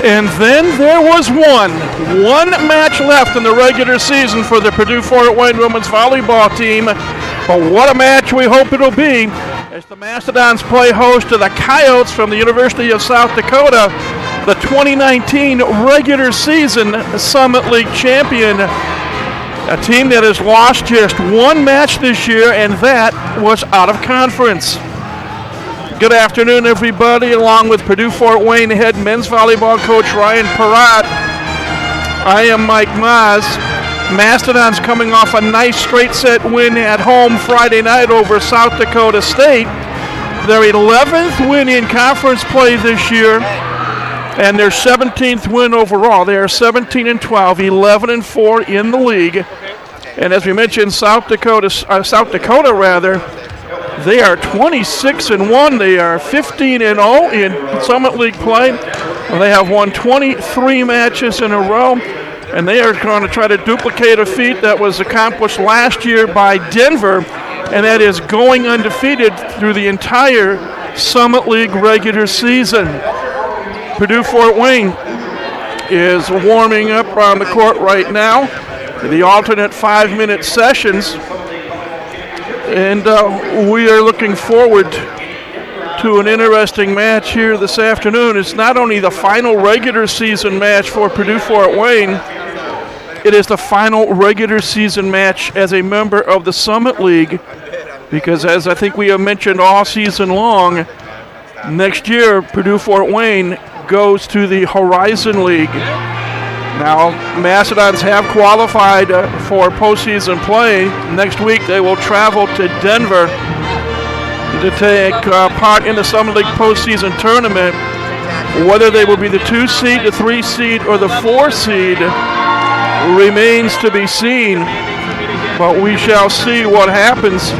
And then there was one match left in the regular season for the Purdue Fort Wayne women's volleyball team. But what a match we hope it'll be as the Mastodons play host to the Coyotes from the University of South Dakota, the 2019 regular season Summit League champion. A team that has lost just one match this year, and that was out of conference. Good afternoon, everybody. Along with Purdue Fort Wayne head men's volleyball coach Ryan Perrott, I am Mike Maz. Mastodons coming off a nice straight set win at home Friday night over South Dakota State. Their 11th win in conference play this year, and their 17th win overall. They are 17-12, 11-4 in the league. And as we mentioned, South Dakota, they are 26-1. They are 15-0 in Summit League play. They have won 23 matches in a row, and they are going to try to duplicate a feat that was accomplished last year by Denver, and that is going undefeated through the entire Summit League regular season. Purdue Fort Wayne is warming up on the court right now, the alternate 5-minute sessions. And we are looking forward to an interesting match here this afternoon. It's not only the final regular season match for Purdue Fort Wayne, it is the final regular season match as a member of the Summit League, because as I think we have mentioned all season long, next year Purdue Fort Wayne goes to the Horizon League. Now, Mastodons have qualified for postseason play. Next week, they will travel to Denver to take part in the Summit League postseason tournament. Whether they will be the 2 seed, the 3 seed, or the 4 seed remains to be seen. But we shall see what happens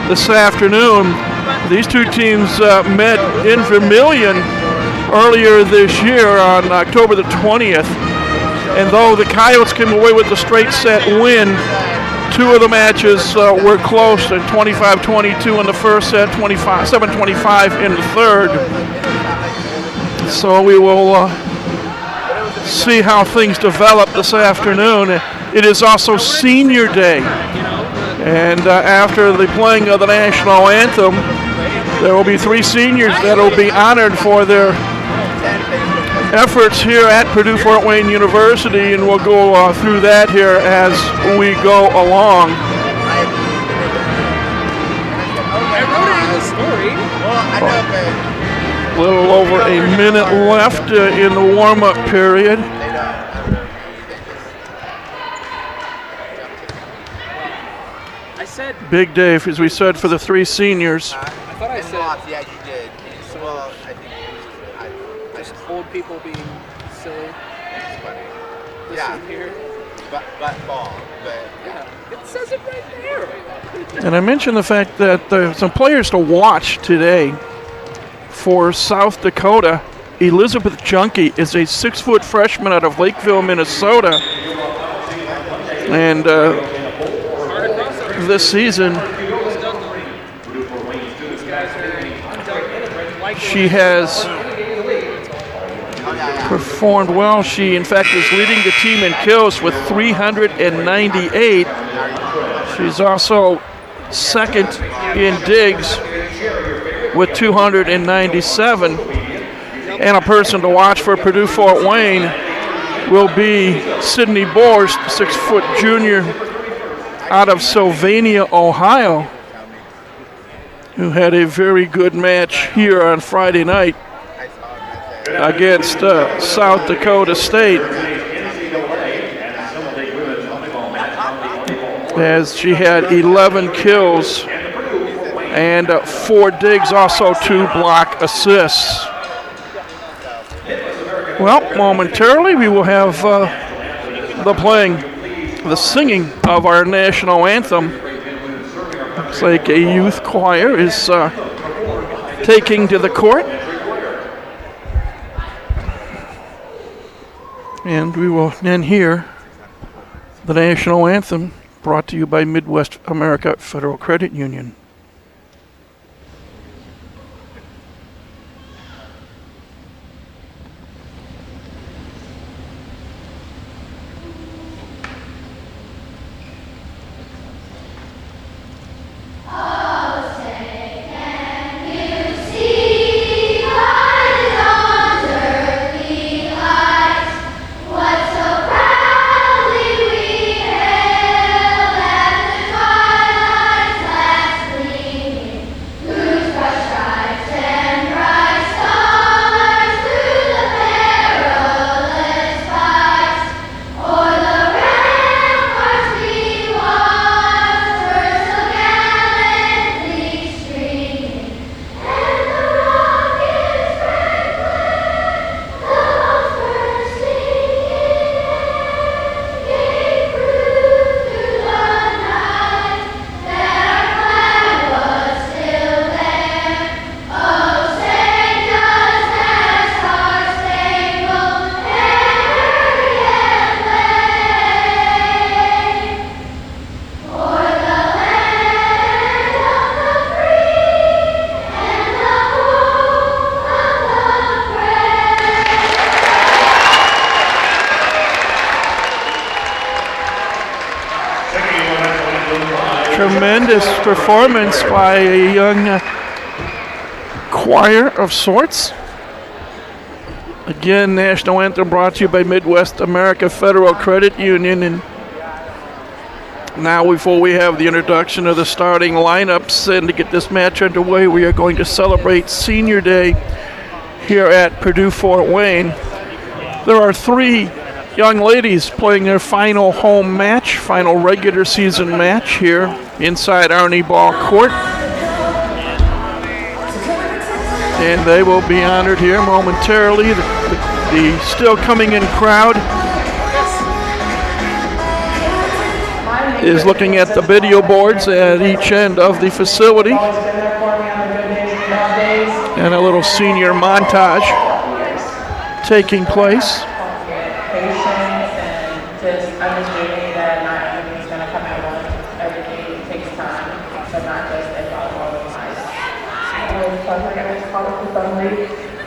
this afternoon. These two teams met in Vermillion earlier this year on October the 20th. And though the Coyotes came away with a straight set win, 2 of the matches were close, and 25-22 in the first set, 7-25 in the third. So we will see how things develop this afternoon. It is also Senior Day. And after the playing of the national anthem, there will be 3 seniors that will be honored for their efforts here at Purdue Fort Wayne University, and we'll go through that here as we go along. A little over a minute left in the warm-up period. Big day, as we said, for the 3 seniors. I thought I said. Yeah, you did. Well, I think just old people being silly. Yeah. Here. But ball. But yeah, it says it right there. And I mentioned the fact that there's some players to watch today for South Dakota. Elizabeth Junkie is a 6-foot freshman out of Lakeville, Minnesota. And this season, she has performed well. She, in fact, is leading the team in kills with 398. She's also second in digs with 297. And a person to watch for Purdue Fort Wayne will be Sydney Borst, 6-foot junior out of Sylvania, Ohio, who had a very good match here on Friday night against South Dakota State, as she had 11 kills and 4 digs, also 2 block assists. Well, momentarily we will have the singing of our national anthem. Looks like a youth choir is taking to the court. And we will then hear the national anthem brought to you by Midwest America Federal Credit Union. Tremendous performance by a young choir of sorts. Again, National Anthem brought to you by Midwest America Federal Credit Union. And now before we have the introduction of the starting lineups and to get this match underway, we are going to celebrate Senior Day here at Purdue Fort Wayne. There are 3 young ladies playing their final home match, final regular season match here inside Arnie Ball Court. And they will be honored here momentarily. The still coming in crowd is looking at the video boards at each end of the facility. And a little senior montage taking place.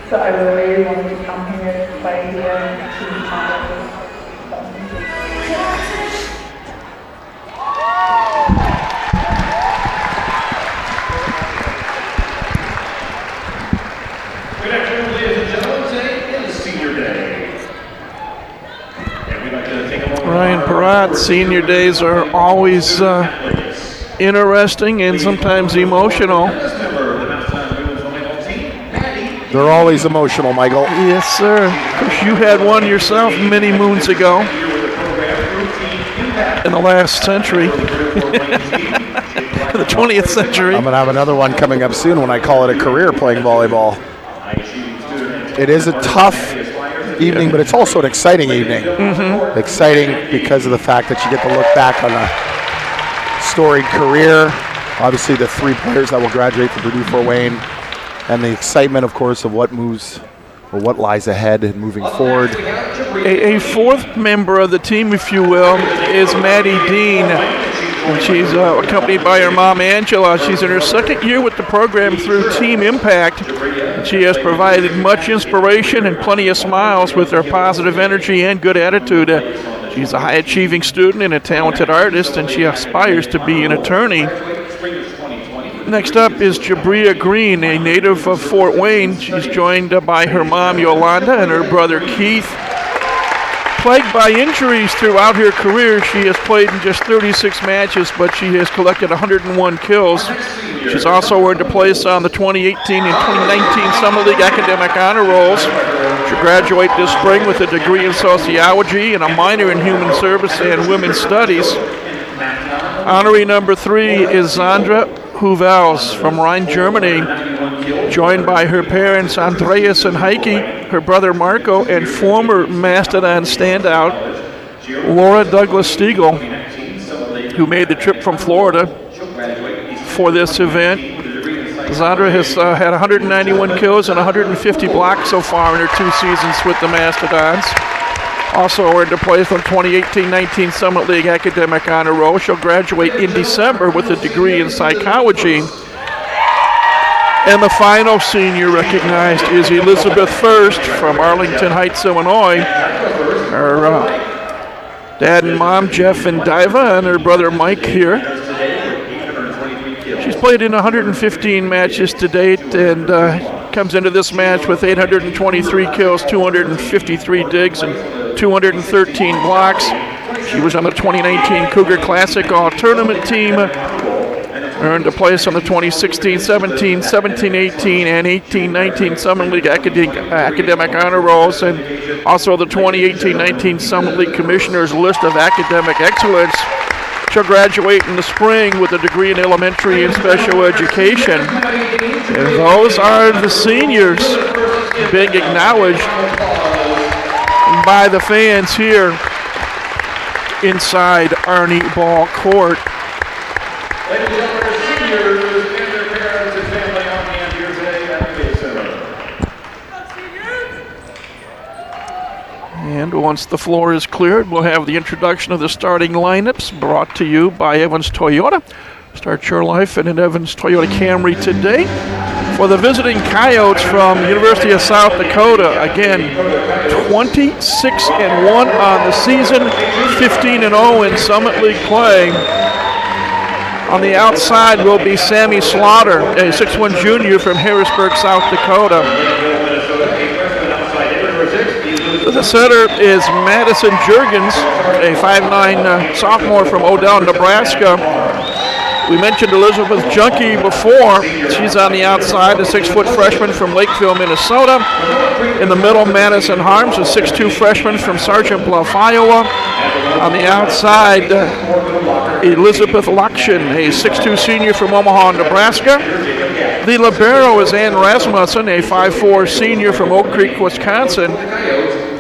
So I really wanted to come here to play here and see Good afternoon, ladies and gentlemen. Today is Senior Day. And we'd like to take a moment. Ryan Perrott, Senior Days are always interesting and sometimes emotional. They're always emotional, Michael. Yes, sir. Of course, you had one yourself many moons ago in the last century, the 20th century. I'm going to have another one coming up soon when I call it a career playing volleyball. It is a tough evening, but it's also an exciting evening. Mm-hmm. Exciting because of the fact that you get to look back on a storied career. Obviously, the 3 players that will graduate from Purdue Fort Wayne. And the excitement, of course, of what lies ahead and moving forward. A 4th member of the team, if you will, is Maddie Dean. And she's accompanied by her mom, Angela. She's in her 2nd year with the program through Team Impact. And she has provided much inspiration and plenty of smiles with her positive energy and good attitude. She's a high-achieving student and a talented artist, and she aspires to be an attorney. Next up is Jabria Green, a native of Fort Wayne. She's joined by her mom, Yolanda, and her brother, Keith. Plagued by injuries throughout her career, she has played in just 36 matches, but she has collected 101 kills. She's also earned a place on the 2018 and 2019 Summer League Academic Honor Rolls. She'll graduate this spring with a degree in sociology and a minor in human service and women's studies. Honoree number 3 is Sandra Huvels from Rhine, Germany, joined by her parents Andreas and Heike, her brother Marco, and former Mastodon standout Laura Douglas Stiegel, who made the trip from Florida for this event. Sandra has had 191 kills and 150 blocks so far in her 2 seasons with the Mastodons. Also earned a place on 2018-19 Summit League Academic Honor Roll. She'll graduate in December with a degree in psychology. And the final senior recognized is Elizabeth First from Arlington Heights, Illinois. Her dad and mom, Jeff and Diva, and her brother Mike here. She's played in 115 matches to date and comes into this match with 823 kills, 253 digs, and 213 blocks. She was on the 2019 Cougar Classic All-Tournament team. Earned a place on the 2016-17, 17-18, and 18-19 Summit League Academic Honor Rolls, and also the 2018-19 Summit League Commissioner's List of Academic Excellence. She'll graduate in the spring with a degree in elementary and special education. And those are the seniors being acknowledged by the fans here inside Arnie Ball Court. Ladies and gentlemen, seniors and their parents and family on hand here today at the Base Center. And once the floor is cleared, we'll have the introduction of the starting lineups brought to you by Evans Toyota. Start your life in an Evans Toyota Camry today. For the visiting Coyotes from the University of South Dakota, again, 26-1 on the season, 15-0 in Summit League play. On the outside will be Sammy Slaughter, a 6'1 junior from Harrisburg, South Dakota. The center is Madison Juergens, a 5'9 sophomore from Odell, Nebraska. We mentioned Elizabeth Junkie before. She's on the outside, a 6-foot freshman from Lakeville, Minnesota. In the middle, Madison Harms, a 6'2 freshman from Sergeant Bluff, Iowa. On the outside, Elizabeth Lakshin, a 6'2 senior from Omaha, Nebraska. The libero is Ann Rasmussen, a 5'4 senior from Oak Creek, Wisconsin.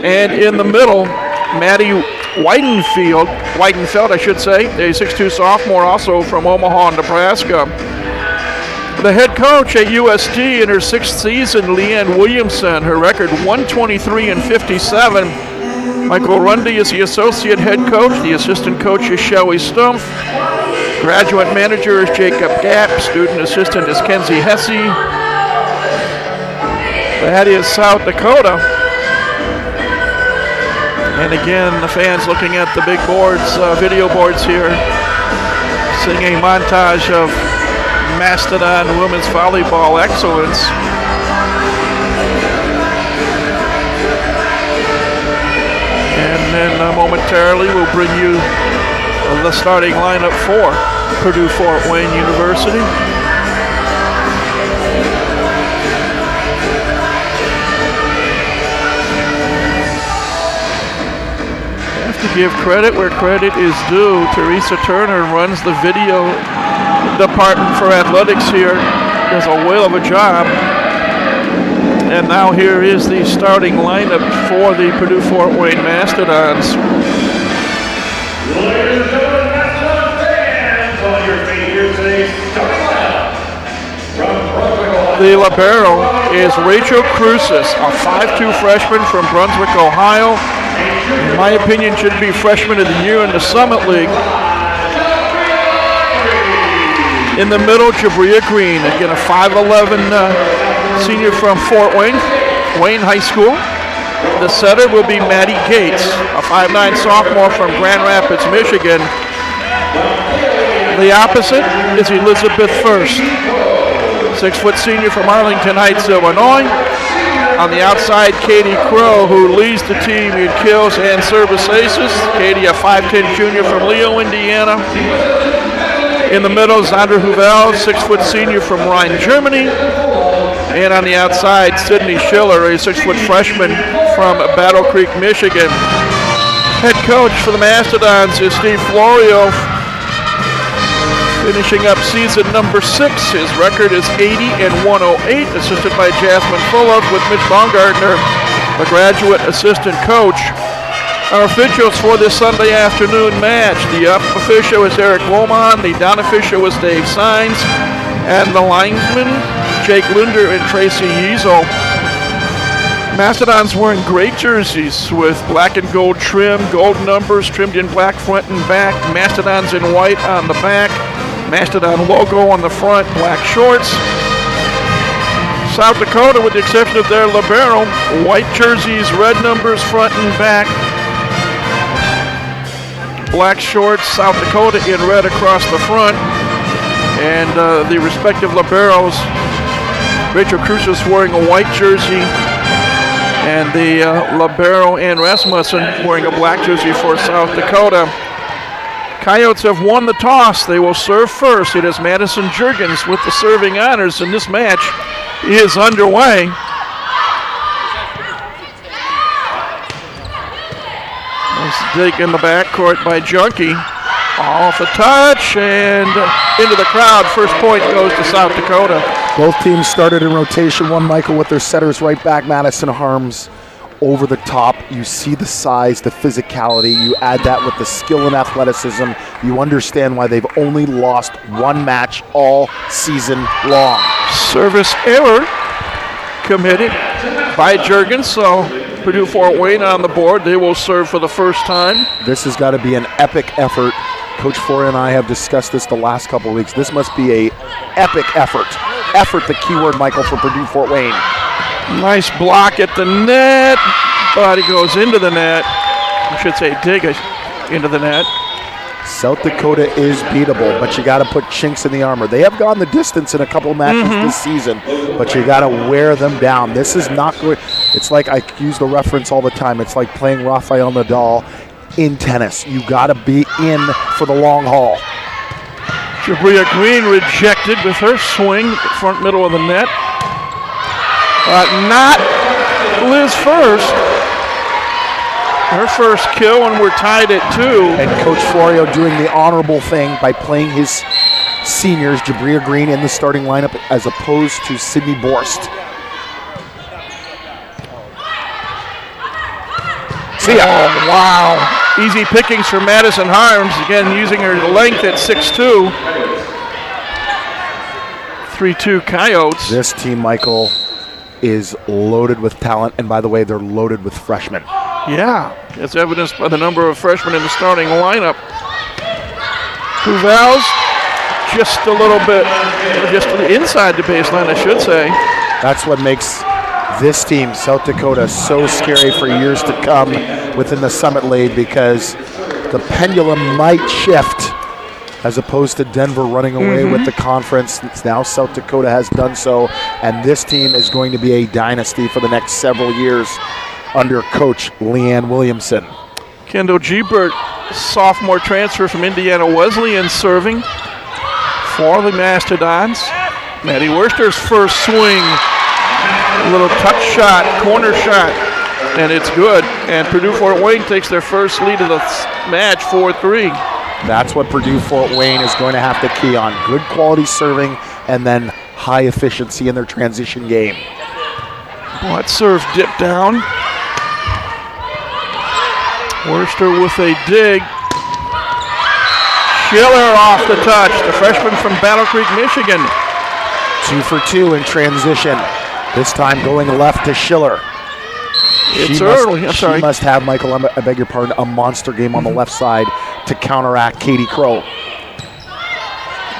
And in the middle, Maddie Weidenfeld, I should say, a 6'2 sophomore also from Omaha, Nebraska. The head coach at USD in her 6th season, Leanne Williamson, her record 123-57. Michael Rundy is the associate head coach. The assistant coach is Shelly Stumpf. Graduate manager is Jacob Gapp. Student assistant is Kenzie Hesse. That is South Dakota. And again, the fans looking at the big boards, video boards here, seeing a montage of Mastodon women's volleyball excellence. And then momentarily we'll bring you the starting lineup for Purdue Fort Wayne University. Give credit where credit is due. Teresa Turner runs the video department for athletics here. Does a whale of a job. And now here is the starting lineup for the Purdue Fort Wayne Mastodons. Ladies and gentlemen, Mastodon fans, on your feet here today, starting lineup. From Brunswick, Ohio. The libero is Rachel Cruces, a 5'2 freshman from Brunswick, Ohio. In my opinion, should be freshman of the year in the Summit League. In the middle, Jabria Green, again a 5'11 senior from Fort Wayne High School. The setter will be Maddie Gates, a 5'9 sophomore from Grand Rapids, Michigan. The opposite is Elizabeth First, 6-foot senior from Arlington Heights, Illinois. On the outside, Katie Crow, who leads the team in kills and service aces. Katie, a 5'10 junior from Leo, Indiana. In the middle, Zandra Huvel, 6-foot senior from Rhein, Germany. And on the outside, Sydney Schiller, a 6-foot freshman from Battle Creek, Michigan. Head coach for the Mastodons is Steve Florio, finishing up season number 6. His record is 80-108, assisted by Jasmine Fuller with Mitch Baumgartner, the graduate assistant coach. Our officials for this Sunday afternoon match. The up official is Eric Woman, the down official is Dave Sines, and the linesmen, Jake Linder and Tracy Yeasel. Mastodons wearing great jerseys with black and gold trim, gold numbers trimmed in black front and back, Mastodons in white on the back, Mastodon logo on the front, black shorts. South Dakota, with the exception of their libero, white jerseys, red numbers front and back, black shorts, South Dakota in red across the front, and the respective liberos, Rachel Cruz is wearing a white jersey, and the libero Ann Rasmussen wearing a black jersey for South Dakota. Coyotes have won the toss. They will serve first. It is Madison Juergens with the serving honors, and this match is underway. Nice dig in the backcourt by Junkie. Off a touch and into the crowd. First point goes to South Dakota. Both teams started in rotation. One, Michael, with their setters right back. Madison Harms over the top. You see the size, the physicality. You add that with the skill and athleticism. You understand why they've only lost one match all season long. Service error committed by Juergens, so Purdue Fort Wayne on the board. They will serve for the first time. This has got to be an epic effort. Coach Foria and I have discussed this the last couple of weeks. This must be a epic effort. Effort, the keyword, Michael, for Purdue Fort Wayne. Nice block at the net, but it goes into the net. I should say dig into the net. South Dakota is beatable, but you got to put chinks in the armor. They have gone the distance in a couple of matches this season, but you got to wear them down. This is not good. It's like I use the reference all the time. It's like playing Rafael Nadal in tennis. You got to be in for the long haul. Jabria Green rejected with her swing, front middle of the net. Not Liz first. Her first kill, and we're tied at 2. And Coach Florio doing the honorable thing by playing his seniors, Jabria Green, in the starting lineup as opposed to Sydney Borst. See ya. Oh, wow. Easy pickings for Madison Harms, again using her length at 6'2". 3-2 Coyotes. This team, Michael, is loaded with talent, and by the way, they're loaded with freshmen. Yeah, it's evidenced by the number of freshmen in the starting lineup. Huvels, just a little bit, just inside the baseline, I should say. That's what makes this team, South Dakota, so scary for years to come within the Summit League, because the pendulum might shift as opposed to Denver running away with the conference. Now South Dakota has done so, and this team is going to be a dynasty for the next several years under Coach Leanne Williamson. Kendall Gebert, sophomore transfer from Indiana Wesleyan, serving for the Mastodons. Maddie Worcester's first swing, a little touch shot, corner shot, and it's good. And Purdue Fort Wayne takes their first lead of the match, 4-3. That's what Purdue Fort Wayne is going to have to key on. Good quality serving and then high efficiency in their transition game. That serve dipped down. Worcester with a dig. Schiller off the touch, the freshman from Battle Creek, Michigan. 2 for 2 in transition. This time going left to Schiller. It's early. She must have, Michael, I beg your pardon, a monster game on the left side to counteract Katie Crow.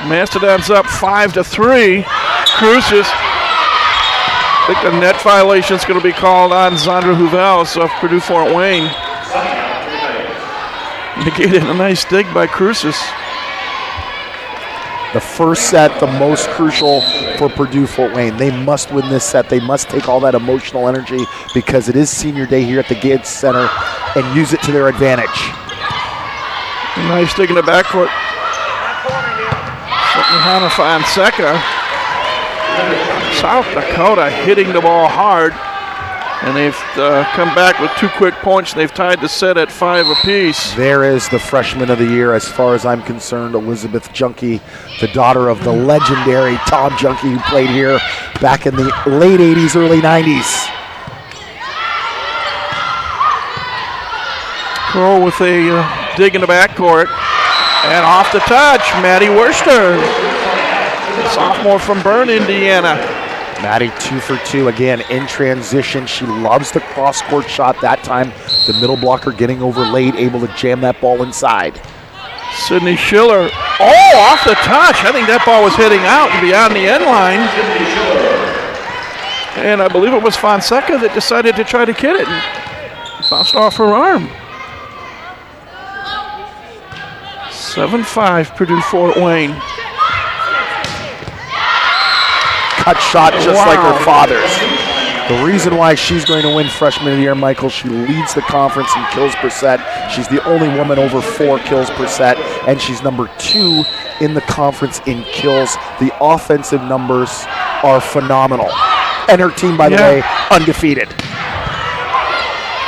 Mastodons up 5-3. Cruces. I think the net violation is going to be called on Zandra Huvels of Purdue Fort Wayne. Negated a nice dig by Cruces. The first set, the most crucial for Purdue Fort Wayne. They must win this set. They must take all that emotional energy because it is senior day here at the Gates Center and use it to their advantage. Nice dig in the backcourt. Hannah Fonseca. South Dakota hitting the ball hard. And they've come back with 2 quick points, and they've tied the set at 5 apiece. There is the freshman of the year, as far as I'm concerned, Elizabeth Junkie, the daughter of the legendary Tom Junkie, who played here back in the late 80s, early 90s. Crow with a dig in the backcourt. And off the touch, Maddie Worcester, sophomore from Bern, Indiana. Maddie 2 for 2 again in transition. She loves the cross-court shot. That time, the middle blocker getting over late, able to jam that ball inside. Sydney Schiller. Oh, off the touch. I think that ball was heading out and beyond the end line. And I believe it was Fonseca that decided to try to get it and bounced off her arm. 7-5 Purdue Fort Wayne. Cut shot just like her father's. The reason why she's going to win Freshman of the Year, Michael, she leads the conference in kills per set. She's the only woman over 4 kills per set, and she's number 2 in the conference in kills. The offensive numbers are phenomenal. And her team, by the way, undefeated.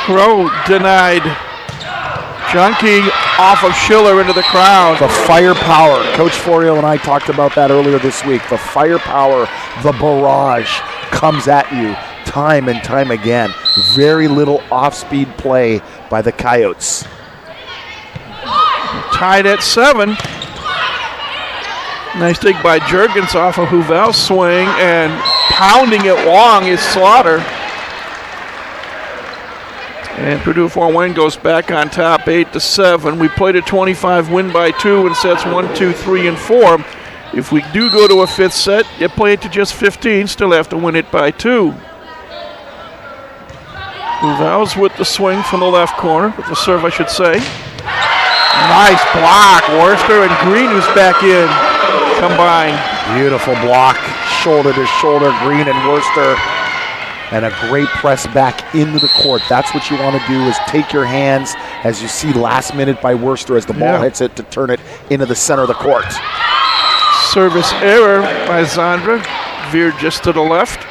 Crow denied. Junkie off of Schiller into the crowd. The firepower. Coach Florio and I talked about that earlier this week. The firepower, the barrage comes at you time and time again. Very little off-speed play by the Coyotes. Tied at 7. Nice dig by Juergens off of Huvel's swing, and pounding it long is Slaughter. And Purdue Fort Wayne goes back on top 8-7. We played a 25 win by 2 in sets 1, 2, 3, and 4. If we do go to a 5th set, you play it to just 15, still have to win it by 2. Huvels with the swing from the left corner, with the serve I should say. Nice block. Worcester and Green, who's back in, combined. Beautiful block, shoulder to shoulder, Green and Worcester. And a great press back into the court. That's what you want to do, is take your hands, as you see last minute by Worcester as the ball hits it, to turn it into the center of the court. Service error by Zandra. Veered just to the left.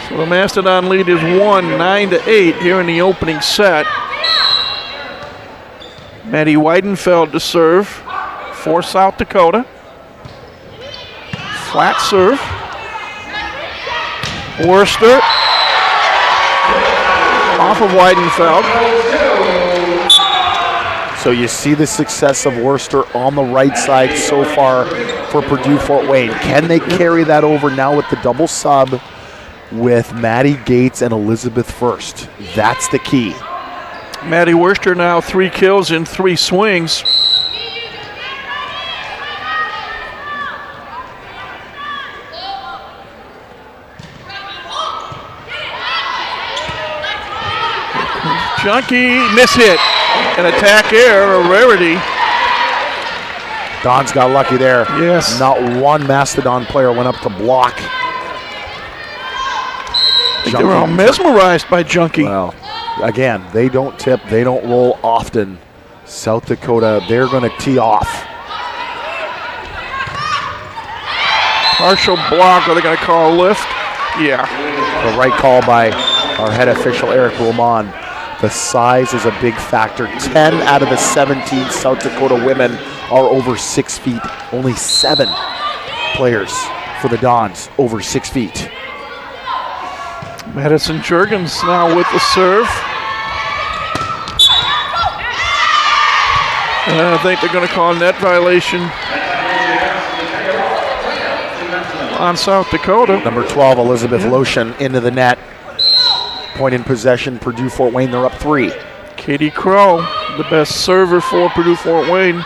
So the Mastodon lead is 9-8 here in the opening set. Maddie Weidenfeld to serve for South Dakota. Flat serve. Worcester off of Weidenfeld. So you see the success of Worcester on the right side so far for Purdue Fort Wayne. Can they carry that over now with the double sub with Maddie Gates and Elizabeth First? That's the key. Maddie Worcester now 3 kills in 3 swings. Junkie, miss hit. An attack error, a rarity. Don's got lucky there. Yes. Not one Mastodon player went up to block. They were all mesmerized by Junkie. Well, again, they don't tip, they don't roll often. South Dakota, they're going to tee off. Partial block, are they going to call a lift? Yeah. The right call by our head official, Eric Wilmon. The size is a big factor. 10 out of the 17 South Dakota women are over 6 feet. Only 7 players for the Dons over 6 feet. Madison Jurgens now with the serve. And I think they're going to call a net violation on South Dakota. Number 12, Elizabeth Lotion, into the net. Point in possession, Purdue Fort Wayne, they're up 3. Katie Crow, the best server for Purdue Fort Wayne,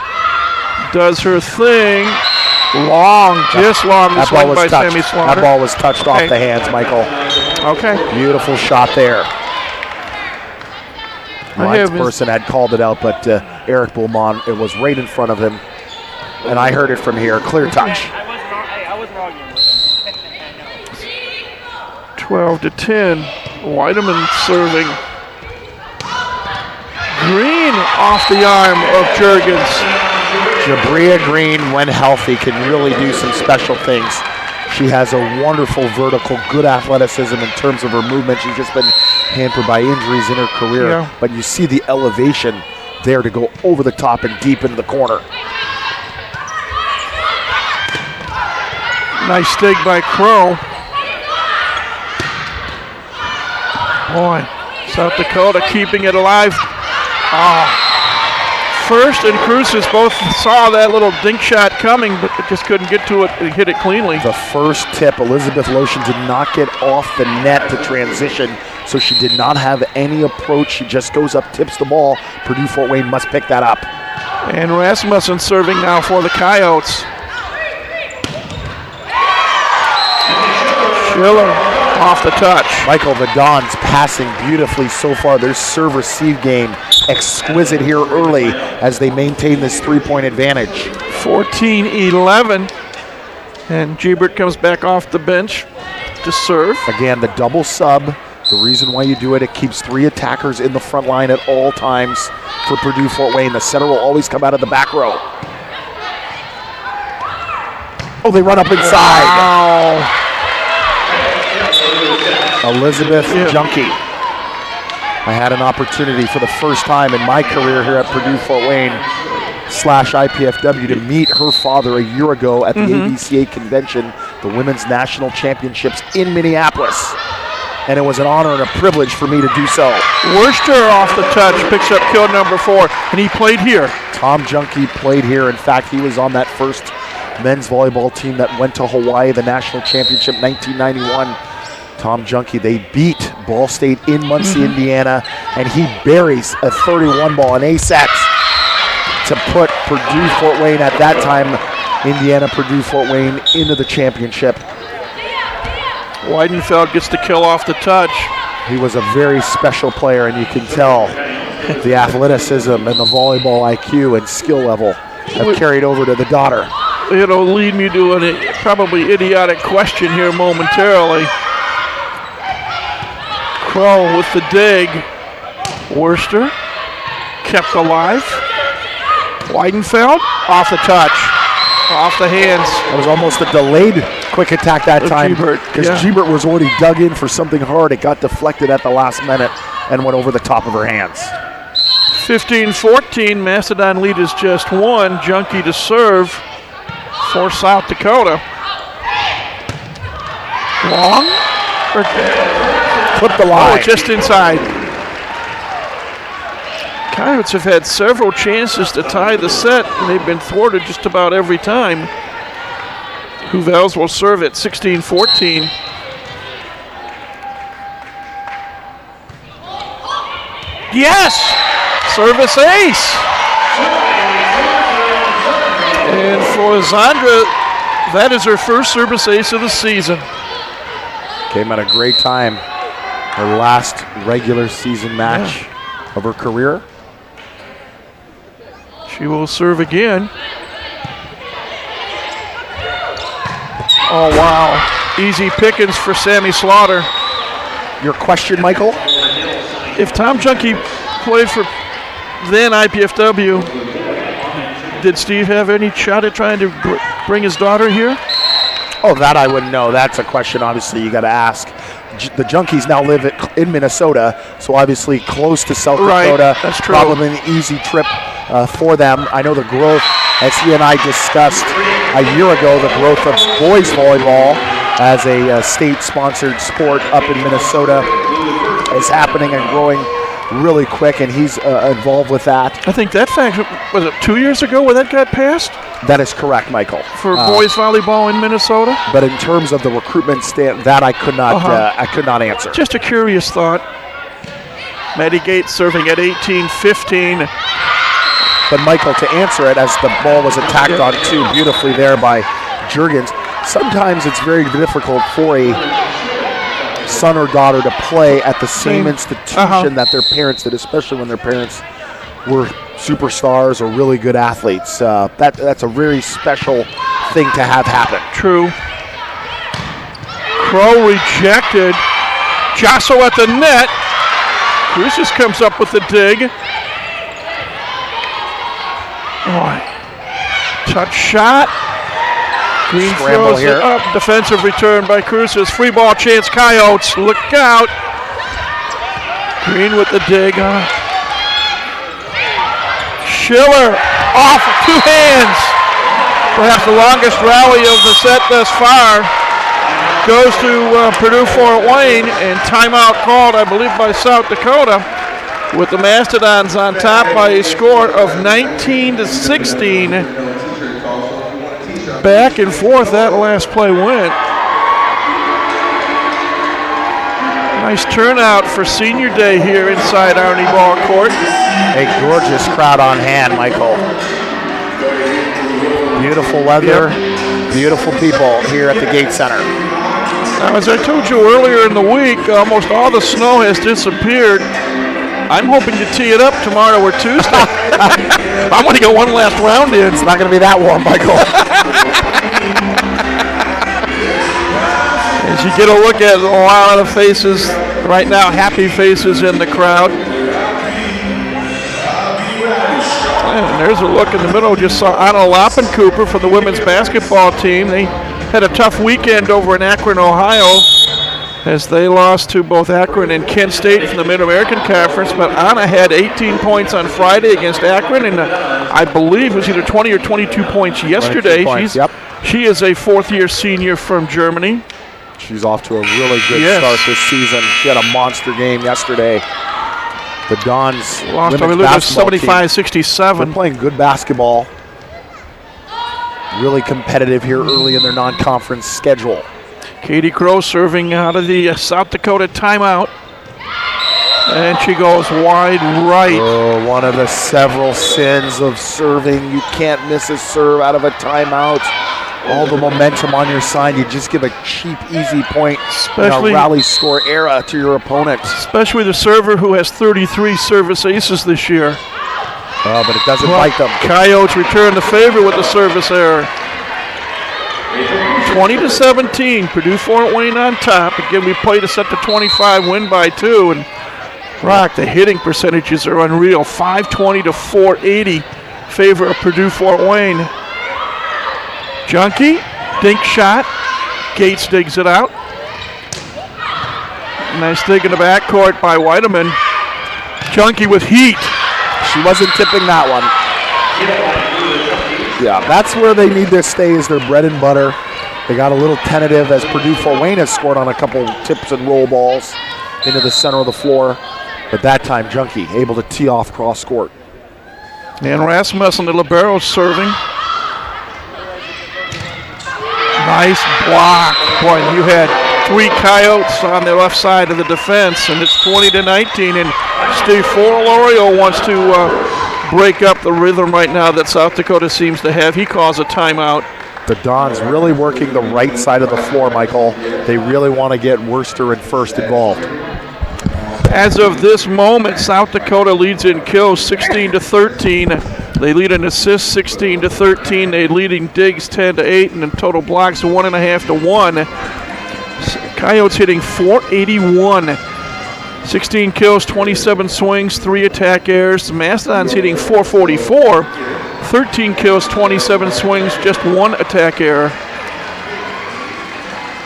does her thing. Long, just long, the swing by Sammy Slaughter. That ball was touched off the hands, Michael. Okay. Beautiful shot there. Ryan's person had called it out, but Eric Beaumont, it was right in front of him. And I heard it from here. Clear touch. I wasn't arguing with him. 12-10. Weideman serving. Green off the arm of Jurgens. Jabria Green, when healthy, can really do some special things. She has a wonderful vertical, good athleticism in terms of her movement. She's just been hampered by injuries in her career. But you see the elevation there to go over the top and deep into the corner. Nice dig by Crow. Boy, South Dakota keeping it alive. First and Cruces both saw that little dink shot coming, but just couldn't get to it and hit it cleanly. The first tip, Elizabeth Lotion did not get off the net to transition, so she did not have any approach. She just goes up, tips the ball. Purdue Fort Wayne must pick that up. And Rasmussen serving now for the Coyotes. Schiller off the touch. Michael, the Dons passing beautifully so far. Their serve-receive game exquisite here early as they maintain this 3-point advantage. 14-11. And Gebert comes back off the bench to serve. Again, the double sub. The reason why you do it, it keeps 3 attackers in the front line at all times for Purdue Fort Wayne. The center will always come out of the back row. Oh, they run up inside. Wow. Elizabeth Junkie. I had an opportunity for the first time in my career here at Purdue Fort Wayne /IPFW to meet her father a year ago at the ABCA convention, the Women's National Championships in Minneapolis. And it was an honor and a privilege for me to do so. Worcester off the touch, picks up kill number 4, and he played here. Tom Junkie played here. In fact, he was on that first men's volleyball team that went to Hawaii, the national championship 1991. Tom Junkie, they beat Ball State in Muncie, Indiana, and he buries a 31 ball in A-set to put Purdue Fort Wayne, at that time, Indiana Purdue Fort Wayne, into the championship. Weidenfeld gets the kill off the touch. He was a very special player, and you can tell the athleticism and the volleyball IQ and skill level have carried over to the daughter. It'll lead me to a probably idiotic question here momentarily. Crow with the dig. Worcester kept alive. Weidenfeld off the touch, off the hands. It was almost a delayed quick attack that time because Gebert was already dug in for something hard. It got deflected at the last minute and went over the top of her hands. 15-14, Macedon lead is just one. Junkie to serve for South Dakota. Long? Clip the line. Oh, just inside. Coyotes have had several chances to tie the set, and they've been thwarted just about every time. Houvels will serve at 16-14. Yes! Service ace! And for Zandra, that is her first service ace of the season. Came at a great time. Her last regular season match of her career. She will serve again. Oh, wow. Easy pickings for Sammy Slaughter. Your question, Michael? If Tom Junkie played for then IPFW, did Steve have any shot at trying to bring his daughter here? Oh, that I wouldn't know. That's a question, obviously, you got to ask. The Junkies now live in Minnesota, so obviously close to South Dakota. That's true. Probably an easy trip for them. I know the growth, as he and I discussed a year ago, the growth of boys volleyball as a state-sponsored sport up in Minnesota is happening and growing really quick, and he's involved with that. I think that fact, was it 2 years ago when that got passed? That is correct, Michael. For boys volleyball in Minnesota? But in terms of the recruitment that I could not I could not answer. Just a curious thought. Maddie Gates serving at 18-15. But Michael, to answer it, as the ball was attacked on too beautifully there by Juergens, sometimes it's very difficult for a son or daughter to play at the same institution that their parents did, especially when their parents were superstars or really good athletes. That's a very special thing to have happen. True. Crow rejected. Jasso at the net. Cruces comes up with the dig. Oh, touch shot. Green Scramble throws here. it up. Defensive return by Cruces. Free ball chance. Coyotes, look out. Green with the dig. Schiller off two hands. Perhaps the longest rally of the set thus far. Goes to Purdue Fort Wayne, and timeout called, I believe, by South Dakota, with the Mastodons on top by a score of 19-16. Back and forth that last play went. Nice turnout for senior day here inside Arnie Ball Court. A gorgeous crowd on hand, Michael. Beautiful weather, beautiful people here at the Gate Center. Now, as I told you earlier in the week, almost all the snow has disappeared. I'm hoping to tee it up tomorrow or Tuesday. I'm going to get one last round in. It's not going to be that warm, Michael. As you get a look at a lot of faces right now, happy faces in the crowd. And there's a look in the middle. Just saw Anna Loppencooper for the women's basketball team. They had a tough weekend over in Akron, Ohio, as they lost to both Akron and Kent State from the Mid-American Conference. But Anna had 18 points on Friday against Akron, and I believe it was either 20 or 22 points yesterday. 22 points, She is a fourth-year senior from Germany. She's off to a really good start this season. She had a monster game yesterday. The Dons lost, I believe, 75-67. They're playing good basketball. Really competitive here early in their non-conference schedule. Katie Crow serving out of the South Dakota timeout. And she goes wide right. Oh, one of the several sins of serving. You can't miss a serve out of a timeout. all the momentum on your side. You just give a cheap, easy point Especially, in a rally score era to your opponent. Especially the server who has 33 service aces this year. Oh, but it doesn't bite them. Coyotes return the favor with the service error. 20-17, Purdue Fort Wayne on top. Again, we played a set to 25, win by 2, and Rock, the hitting percentages are unreal. 520 to 480, favor of Purdue Fort Wayne. Junkie, dink shot. Gates digs it out. Nice dig in the backcourt by Weideman. Junkie with heat. She wasn't tipping that one. Yeah, that's where they need to stay, is their bread and butter. They got a little tentative as Purdue Fort Wayne has scored on a couple tips and roll balls into the center of the floor. But that time, Junkie able to tee off cross court. And Rasmussen, the libero, serving. Nice block. Boy, you had 3 Coyotes on the left side of the defense, and it's 20-19. And Steve Forlorio wants to break up the rhythm right now that South Dakota seems to have. He calls a timeout. The Dons really working the right side of the floor, Michael. They really want to get Worcester and First involved. As of this moment, South Dakota leads in kills 16-13. They lead in assists 16-13. They lead in digs 10-8, and in total blocks 1.5 to 1. Coyotes hitting .481. 16 kills, 27 swings, 3 attack errors. The Mastodons hitting .444. 13 kills, 27 swings, just 1 attack error.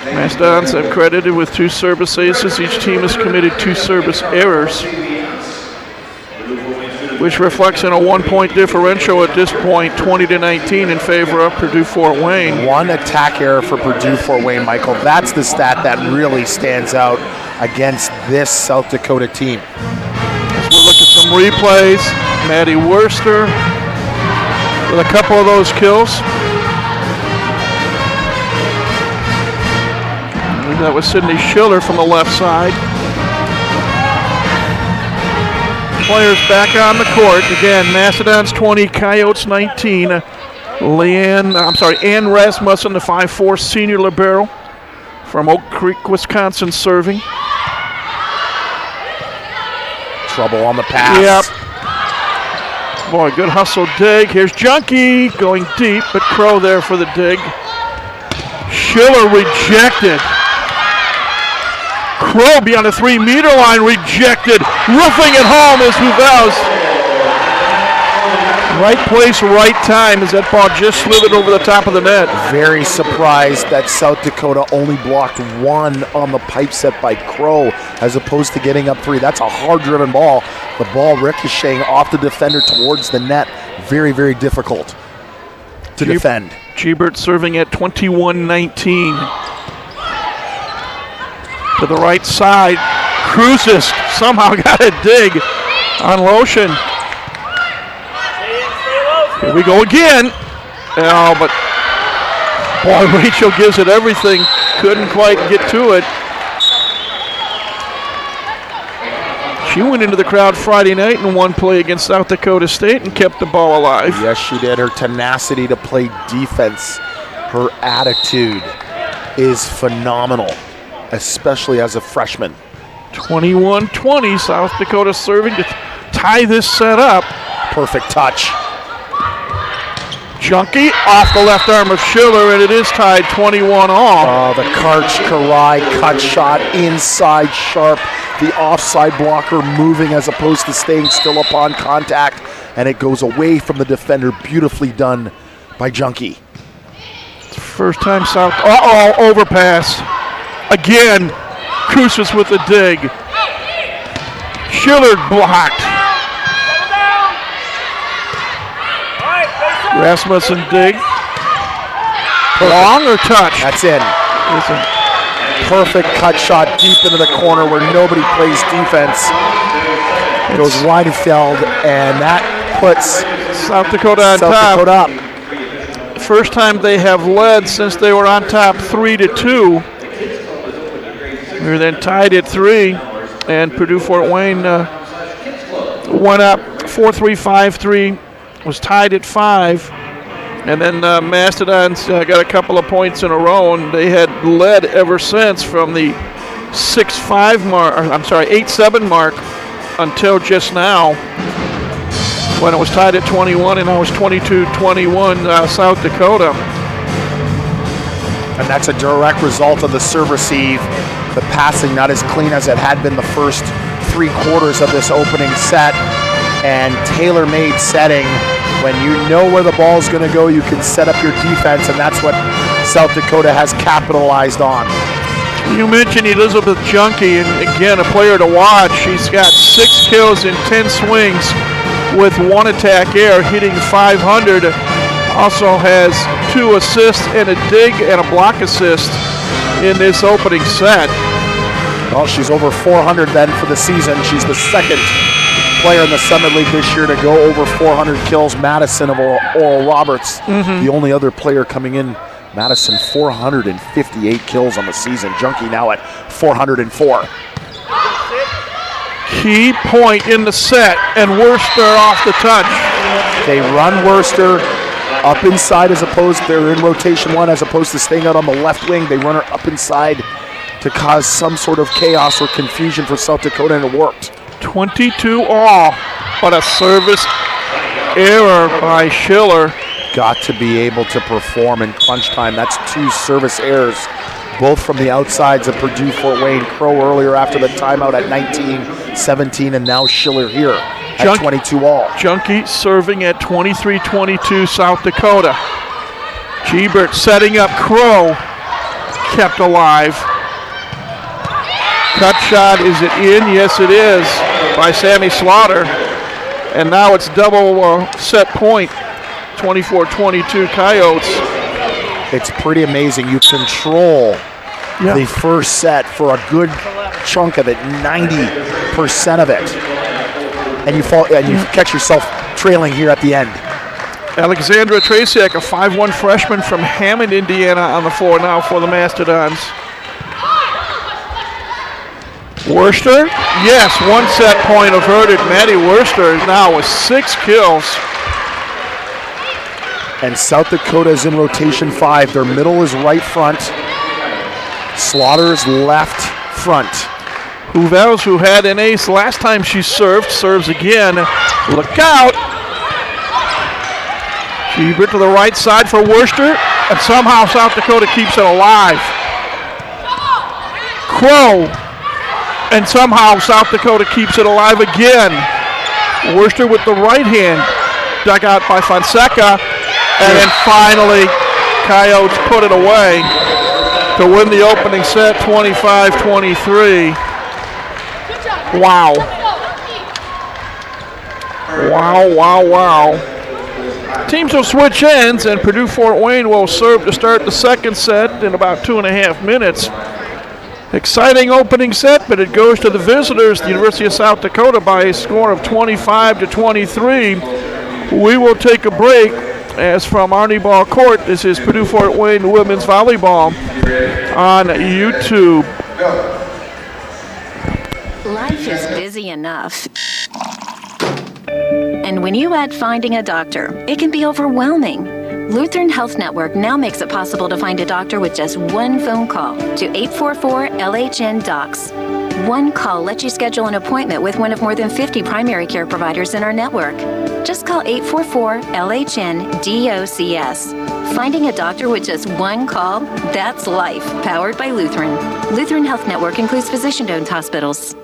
Mastodons have credited with 2 service aces. Each team has committed 2 service errors, which reflects in a 1-point differential at this point, 20-19 in favor of Purdue Fort Wayne. 1 attack error for Purdue Fort Wayne, Michael. That's the stat that really stands out against this South Dakota team. As we look at some replays, Maddie Worcester with a couple of those kills. That was Sydney Schiller from the left side. Players back on the court. Again, Mastodons 20, Coyotes 19. Ann Rasmussen, the 5'4" senior libero from Oak Creek, Wisconsin, serving. Trouble on the pass. Yep. Boy, good hustle dig. Here's Junkie going deep, but Crow there for the dig. Schiller rejected. Crow beyond the 3-meter line, rejected. Roofing it home is Huvels. Right place, right time as that ball just slithered over the top of the net. Very surprised that South Dakota only blocked 1 on the pipe set by Crow as opposed to getting up 3. That's a hard-driven ball. The ball ricocheting off the defender towards the net. Very, very difficult to defend. Gebert serving at 21-19. To the right side, Cruces somehow got a dig on Lotion. Here we go again. Oh, but boy, Rachel gives it everything. Couldn't quite get to it. She went into the crowd Friday night in one play against South Dakota State and kept the ball alive. Yes, she did. Her tenacity to play defense, her attitude is phenomenal, especially as a freshman. 21-20, South Dakota serving to tie this set up. Perfect touch. Junkie off the left arm of Schiller, and it is tied 21 all. The Karch-Karai cut shot inside sharp. The offside blocker moving as opposed to staying still upon contact, and it goes away from the defender. Beautifully done by Junkie. First time South. Overpass. Again, Cruces with the dig. Schiller blocked. Rasmussen dig. Long or touch? That's in. Perfect cut shot deep into the corner where nobody plays defense. Goes Weinfeld, and that puts South Dakota on top. Dakota up. First time they have led since they were on top 3-2. We were then tied at 3, and Purdue Fort Wayne went up 4-3, 5-3, was tied at 5, And then Mastodons got a couple of points in a row, and they had led ever since from the 6-5 mark, 8-7 mark until just now when it was tied at 21, and now it's 22-21 South Dakota. And that's a direct result of the serve receive. The passing not as clean as it had been the first 3 quarters of this opening set. And tailor-made setting. When you know where the ball's going to go, you can set up your defense, and that's what South Dakota has capitalized on. You mentioned Elizabeth Junkie, and again, a player to watch. She's got 6 kills in 10 swings with 1 attack air, hitting .500. Also has 2 assists and a dig and a block assist in this opening set. Well, she's over 400 then for the season. She's the second player in the Summit League this year to go over 400 kills. Madison of Oral Roberts, the only other player coming in. Madison, 458 kills on the season. Junkie now at 404. Key point in the set, and Worcester off the touch. They run Worcester up inside as opposed, they're in rotation 1 as opposed to staying out on the left wing. They run her up inside to cause some sort of chaos or confusion for South Dakota, and it worked. 22 all, but a service error by Schiller. Got to be able to perform in crunch time. That's 2 service errors, both from the outsides of Purdue Fort Wayne. Crow earlier after the timeout at 19-17, and now Schiller here at 22 all. Junkie serving at 23-22 South Dakota. Gebert setting up Crow, kept alive. Cut shot, is it in? Yes, it is, by Sammy Slaughter. And now it's double set point, 24-22 Coyotes. It's pretty amazing. You control the first set for a good chunk of it, 90% of it. And you catch yourself trailing here at the end. Alexandra Tracek, a 5'1 freshman from Hammond, Indiana, on the floor now for the Mastodons. Worcester, yes, 1 set point averted. Maddie Worcester is now with 6 kills. And South Dakota is in rotation 5. Their middle is right front. Slaughter's left front. Huvels, who had an ace last time she served, serves again. Look out. Gebert to the right side for Worcester, and somehow South Dakota keeps it alive. Crow. And somehow South Dakota keeps it alive again. Worcester with the right hand, dug out by Fonseca, and then finally Coyotes put it away to win the opening set 25-23. Wow. Wow. Teams will switch ends, and Purdue Fort Wayne will serve to start the second set in about 2.5 minutes. Exciting opening set, but it goes to the visitors, the University of South Dakota, by a score of 25-23. We will take a break, as from Arnie Ball Court, this is Purdue Fort Wayne Women's Volleyball on YouTube. Life is busy enough. And when you add finding a doctor, it can be overwhelming. Lutheran Health Network now makes it possible to find a doctor with just 1 phone call to 844-LHN-DOCS. 1 call lets you schedule an appointment with one of more than 50 primary care providers in our network. Just call 844-LHN-DOCS. Finding a doctor with just 1 call? That's life, powered by Lutheran. Lutheran Health Network includes physician-owned hospitals.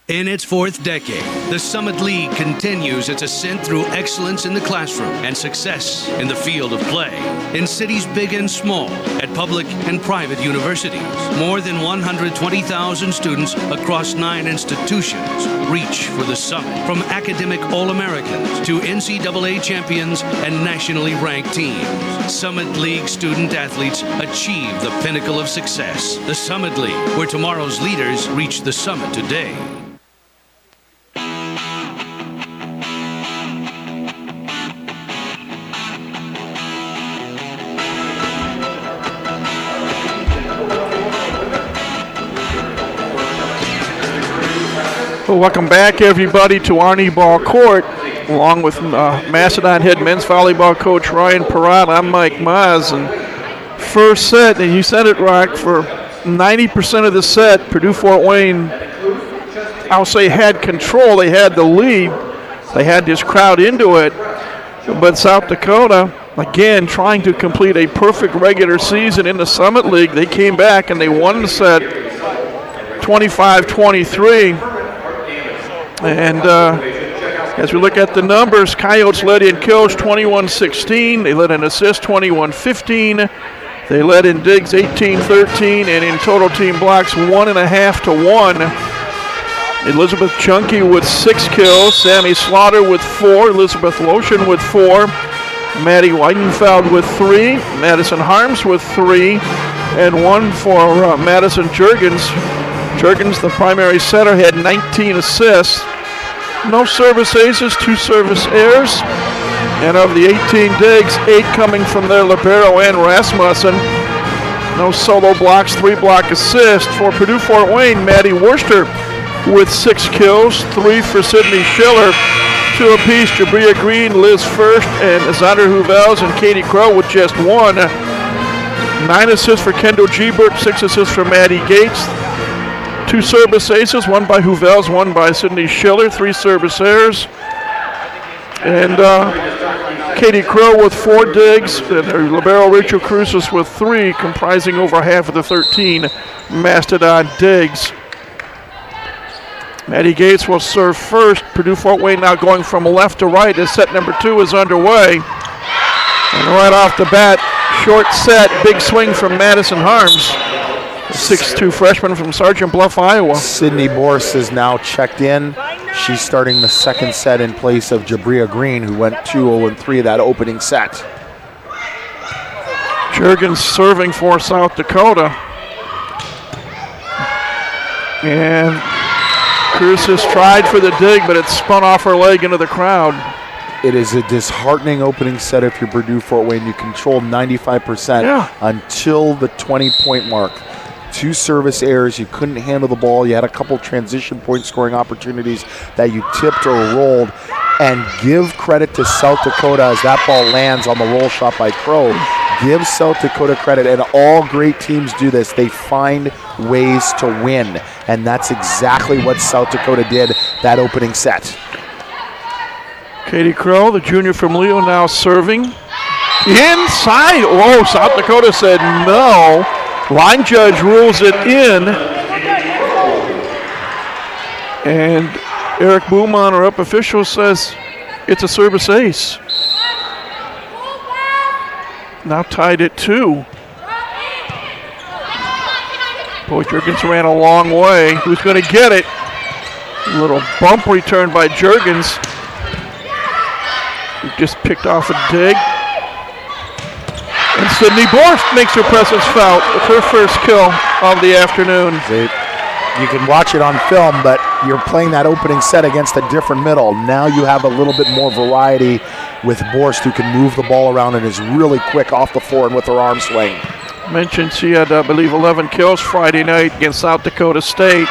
In its 4th decade, the Summit League continues its ascent through excellence in the classroom and success in the field of play. In cities big and small, at public and private universities, more than 120,000 students across 9 institutions reach for the summit. From academic All-Americans to NCAA champions and nationally ranked teams, Summit League student athletes achieve the pinnacle of success. The Summit League, where tomorrow's leaders reach the summit today. Well, welcome back, everybody, to Arnie Ball Court. along with Macedon head men's volleyball coach Ryan Perrott. I'm Mike Maz. And first set, and you said it, Rock, for 90% of the set, Purdue-Fort Wayne, I'll say, had control. They had the lead. They had this crowd into it. But South Dakota, again, trying to complete a perfect regular season in the Summit League, they came back and they won the set 25-23. And as we look at the numbers, Coyotes led in kills 21-16. They led in assists 21-15. They led in digs 18-13, and in total team blocks 1.5 to 1. Elizabeth Chunky with 6 kills, Sammy Slaughter with 4, Elizabeth Lotion with 4, Maddie Weidenfeld with 3, Madison Harms with 3, and 1 for Madison Juergens. Juergens, the primary setter, had 19 assists. No service aces, 2 service errors. And of the 18 digs, 8 coming from their libero and Rasmussen. No solo blocks, 3 block assists. For Purdue-Fort Wayne, Maddie Worcester with 6 kills, 3 for Sydney Schiller, 2 apiece, Jabria Green, Liz First, and Zander Huvels, and Katie Crow with just 1. 9 assists for Kendall Gebert, 6 assists for Maddie Gates. 2 service aces, 1 by Huvels, 1 by Sydney Schiller, 3 service errors. And Katie Crow with 4 digs, and her libero Rachel Cruces with 3, comprising over half of the 13 Mastodon digs. Maddie Gates will serve first. Purdue-Fort Wayne now going from left to right as set number 2 is underway. And right off the bat, short set, big swing from Madison Harms. 6'2" freshman from Sergeant Bluff, Iowa. Sydney Borse is now checked in. She's starting the second set in place of Jabria Green, who went 2-0-3 that opening set. Juergens serving for South Dakota. And Cruces tried for the dig, but it spun off her leg into the crowd. It is a disheartening opening set if you're Purdue-Fort Wayne. You control 95% until the 20-point mark. 2 service errors. You couldn't handle the ball. You had a couple transition point scoring opportunities that you tipped or rolled. And give credit to South Dakota as that ball lands on the roll shot by Crow. Give South Dakota credit, and all great teams do this. They find ways to win, and that's exactly what South Dakota did that opening set. Katie Crow, the junior from Leo, now serving. Inside. Oh, South Dakota said no. Line judge rules it in. And Eric Beaumont, our up official, says it's a service ace. Now tied at 2. Boy, Juergens ran a long way. Who's going to get it? A little bump return by Juergens. He just picked off a dig. And Sydney Borst makes her presence felt with her first kill of the afternoon. You can watch it on film, but you're playing that opening set against a different middle. Now you have a little bit more variety with Borst, who can move the ball around and is really quick off the floor and with her arm swing. Mentioned she had, I believe, 11 kills Friday night against South Dakota State.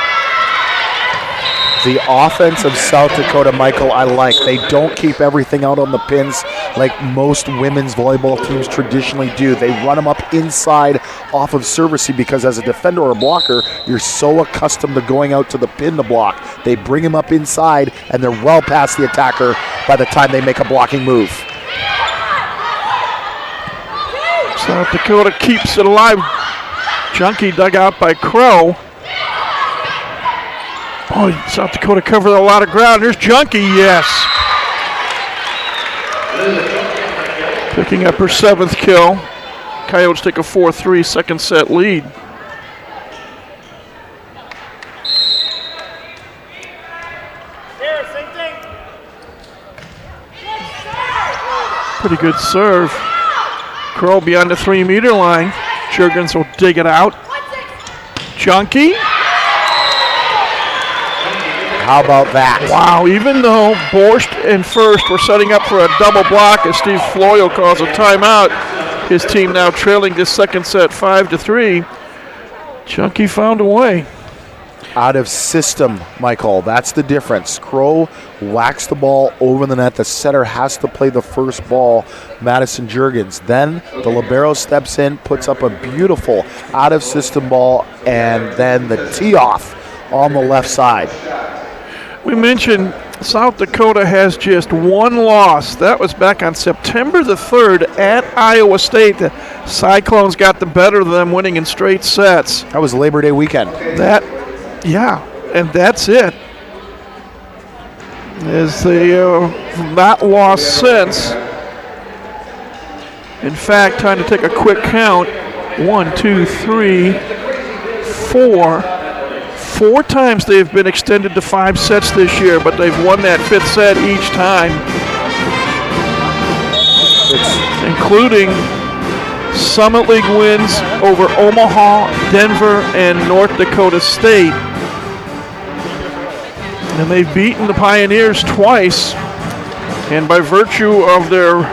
The offense of South Dakota, Michael, I like. They don't keep everything out on the pins like most women's volleyball teams traditionally do. They run them up inside off of servicing because as a defender or a blocker, you're so accustomed to going out to the pin to block. They bring him up inside, and they're well past the attacker by the time they make a blocking move. South Dakota keeps it alive. Junkie dug out by Crow. Boy, South Dakota covered a lot of ground. There's Junkie, yes. Picking up her 7th kill. Coyotes take a 4-3 second set lead. Pretty good serve. Crow beyond the 3-meter line. Juergens will dig it out. Junkie. How about that? Wow, even though Borst and First were setting up for a double block as Steve Floyle calls a timeout, his team now trailing this second set 5-3. Junkie found a way. out of system, Michael. That's the difference. Crow whacks the ball over the net. The setter has to play the first ball, Madison Juergens. Then the libero steps in, puts up a beautiful out of system ball, and then the tee off on the left side. We mentioned South Dakota has just one loss. That was back on September the 3rd at Iowa State. The Cyclones got the better of them, winning in straight sets. That was Labor Day weekend. And that's it. As they not lost since. In fact, time to take a quick count. 1, 2, 3, 4. 4 times they've been extended to 5 sets this year, but they've won that 5th set each time, including Summit League wins over Omaha, Denver, and North Dakota State. And they've beaten the Pioneers twice, and by virtue of their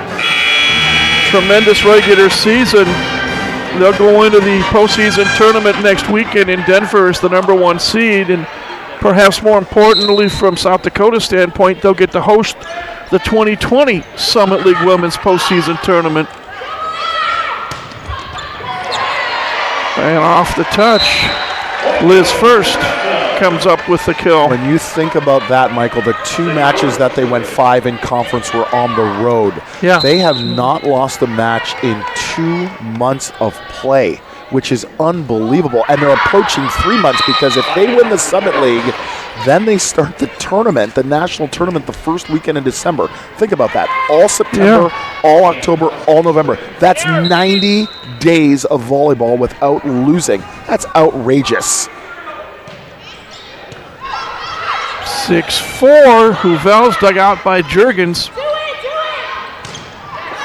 tremendous regular season, they'll go into the postseason tournament next weekend in Denver as the number 1 seed, and perhaps more importantly from South Dakota's standpoint, they'll get to host the 2020 Summit League Women's postseason tournament. And off the touch, Liz First comes up with the kill. When you think about that, Michael, the 2 matches that they went 5 in conference were on the road. Yeah. They have not lost a match in 2 months of play, which is unbelievable. And they're approaching 3 months, because if they win the Summit League, then they start the tournament, the national tournament, the first weekend in December. Think about that. All September, all October, all November. That's 90 days of volleyball without losing. That's outrageous. 6-4, Huvel's dug out by Juergens.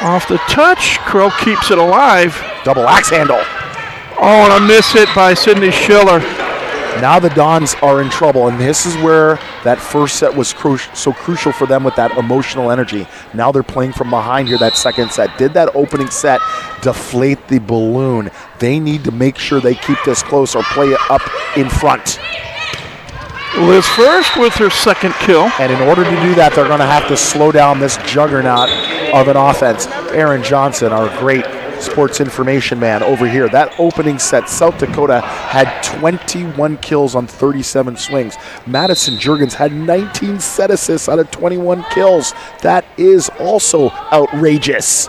Off the touch, Crow keeps it alive. Double axe handle. Oh, and a miss hit by Sydney Schiller. Now the Dons are in trouble, and this is where that first set was so crucial for them with that emotional energy. Now they're playing from behind here, that second set. Did that opening set deflate the balloon? They need to make sure they keep this close or play it up in front. Liz First with her second kill. And in order to do that, they're going to have to slow down this juggernaut of an offense. Aaron Johnson, our great sports information man over here. That opening set, South Dakota had 21 kills on 37 swings. Madison Juergens had 19 set assists out of 21 kills. That is also outrageous.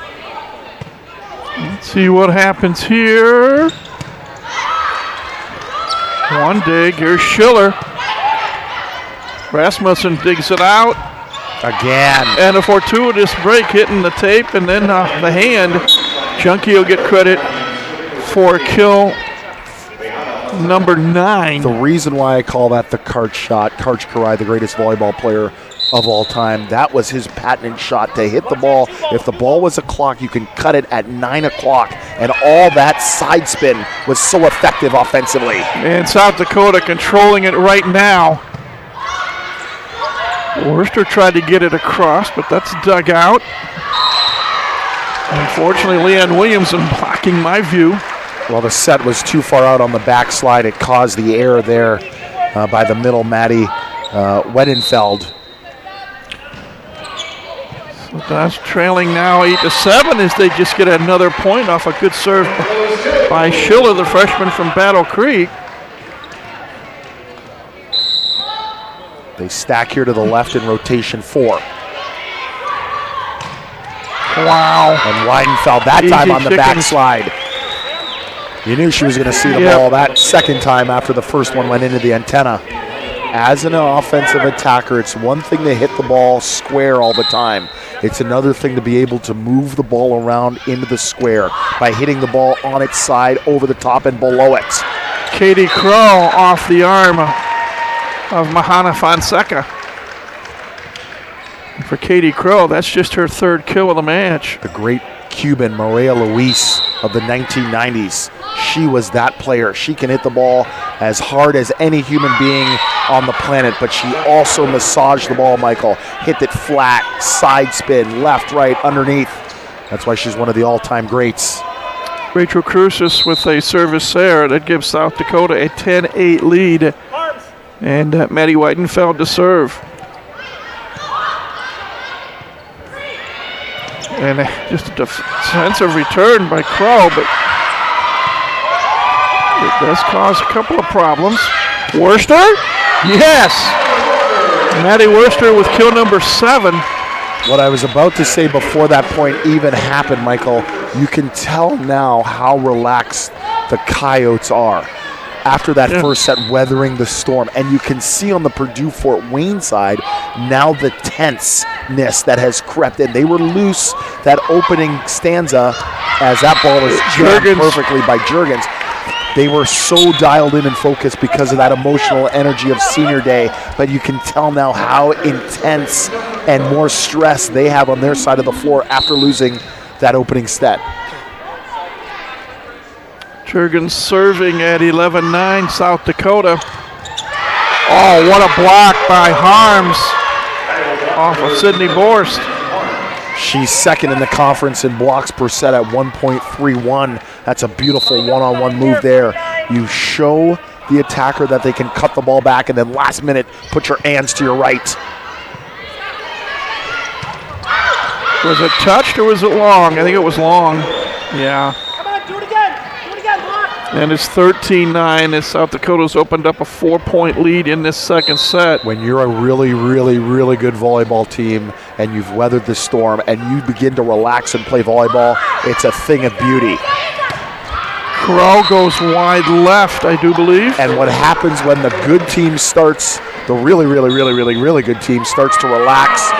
Let's see what happens here. One dig, here's Schiller. Rasmussen digs it out. Again. And a fortuitous break hitting the tape and then the hand. Junkie will get credit for kill number 9. The reason why I call that the Karch shot, Karch Karai, the greatest volleyball player of all time, that was his patented shot to hit the ball. If the ball was a clock, you can cut it at 9 o'clock. And all that side spin was so effective offensively. And South Dakota controlling it right now. Worcester tried to get it across, but that's dug out. Unfortunately, Leanne Williamson blocking my view. Well, the set was too far out on the backslide. It caused the error there by the middle, Maddie Wedenfeld. So that's trailing now 8-7 as they just get another point off a good serve by Schiller, the freshman from Battle Creek. They stack here to the left in rotation 4. Wow. And Weidenfeld that Easy time on the chickens. backslide. You knew she was going to see the ball that second time after the first one went into the antenna. As an offensive attacker, it's one thing to hit the ball square all the time. It's another thing to be able to move the ball around into the square by hitting the ball on its side, over the top, and below it. Katie Crow off the arm of Mahana Fonseca. And for Katie Crow, that's just her 3rd kill of the match. The great Cuban Maria Luis of the 1990s. She was that player. She can hit the ball as hard as any human being on the planet, but she also massaged the ball, Michael. Hit it flat, side spin, left, right, underneath. That's why she's one of the all-time greats. Rachel Crucis with a service there that gives South Dakota a 10-8 lead And Maddie Weidenfeld to serve. And just a defensive return by Crow, but it does cause a couple of problems. Worcester? Yes! Maddie Worcester with kill number 7. What I was about to say before that point even happened, Michael, you can tell now how relaxed the Coyotes are after that first set, weathering the storm. And you can see on the Purdue Fort Wayne side now the tenseness that has crept in. They were loose that opening stanza as that ball was jammed perfectly by Juergens. They were so dialed in and focused because of that emotional energy of senior day, but you can tell now how intense and more stress they have on their side of the floor after losing that opening set. Juergens serving at 11-9, South Dakota. Oh, what a block by Harms off of Sydney Borst. She's second in the conference in blocks per set at 1.31. That's a beautiful one-on-one move there. You show the attacker that they can cut the ball back and then last minute put your hands to your right. Was it touched or was it long? I think it was long. Yeah. Come on, do it again. Do it again, Mark. And it's 13-9 as South Dakota's opened up a 4-point lead in this second set. When you're a really, really, really good volleyball team and you've weathered the storm and you begin to relax and play volleyball, it's a thing of beauty. Crow goes wide left, I do believe. And what happens when the good team starts, the really, really, really, really, really good team starts to relax,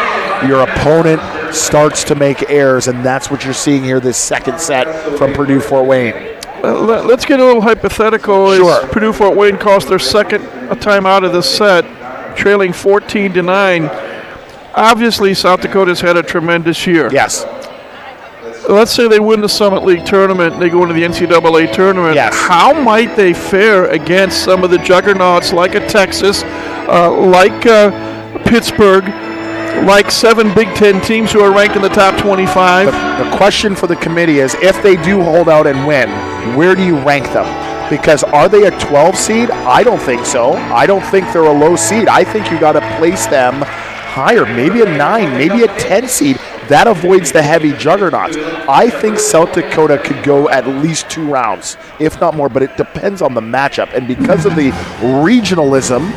your opponent starts to make errors, and that's what you're seeing here this second set from Purdue Fort Wayne. Let's get a little hypothetical. Sure. As Purdue Fort Wayne cost their second time out of this set, trailing 14-9. Obviously, South Dakota's had a tremendous year. Yes. Let's say they win the Summit League tournament, they go into the NCAA tournament. Yes. How might they fare against some of the juggernauts like a Texas, like Pittsburgh, like 7 Big Ten teams who are ranked in the top 25? The question for the committee is, if they do hold out and win, where do you rank them? Because are they a 12 seed? I don't think so. I don't think they're a low seed. I think you got to place them higher, maybe a 9, maybe a 10 seed. That avoids the heavy juggernauts. I think South Dakota could go at least 2 rounds, if not more, but it depends on the matchup. And because of the regionalism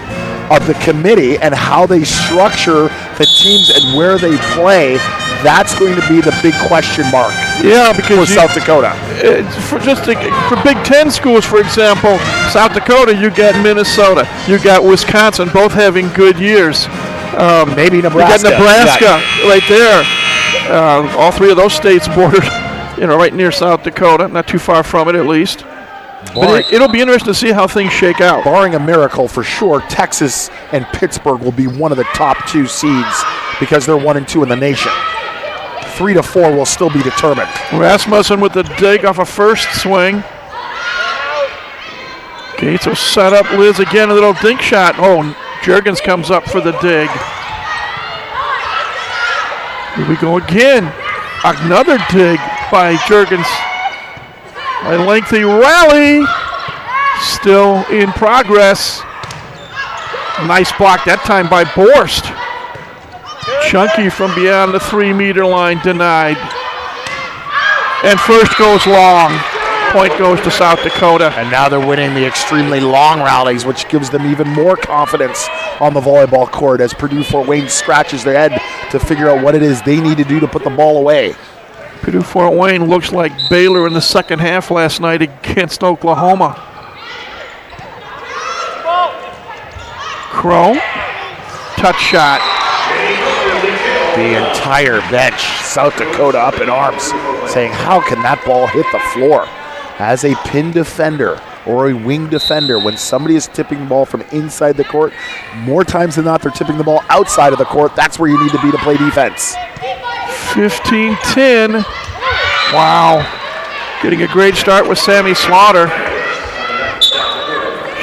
of the committee and how they structure the teams and where they play, that's going to be the big question mark. Yeah, because for South Dakota. For Big Ten schools, for example, South Dakota, you got Minnesota, you got Wisconsin, both having good years. Maybe Nebraska. You got Nebraska right there. All 3 of those states bordered, right near South Dakota, not too far from it at least. But it'll be interesting to see how things shake out. Barring a miracle, for sure, Texas and Pittsburgh will be one of the top 2 seeds because they're 1 and 2 in the nation. 3 to 4 will still be determined. Rasmussen with the dig off a first swing. Gates will set up Liz again, a little dink shot. Oh, Juergens comes up for the dig. Here we go again. Another dig by Juergens. A lengthy rally. Still in progress. Nice block that time by Borst. Chunky from beyond the 3-meter line denied. And first goes long. Point goes to South Dakota. And now they're winning the extremely long rallies, which gives them even more confidence on the volleyball court as Purdue Fort Wayne scratches their head to figure out what it is they need to do to put the ball away. Purdue Fort Wayne looks like Baylor in the second half last night against Oklahoma. Crow, touch shot. The entire bench, South Dakota up in arms, saying, how can that ball hit the floor? As a pin defender or a wing defender, when somebody is tipping the ball from inside the court, more times than not they're tipping the ball outside of the court. That's where you need to be to play defense. 15-10. Wow. Getting a great start with Sammy Slaughter.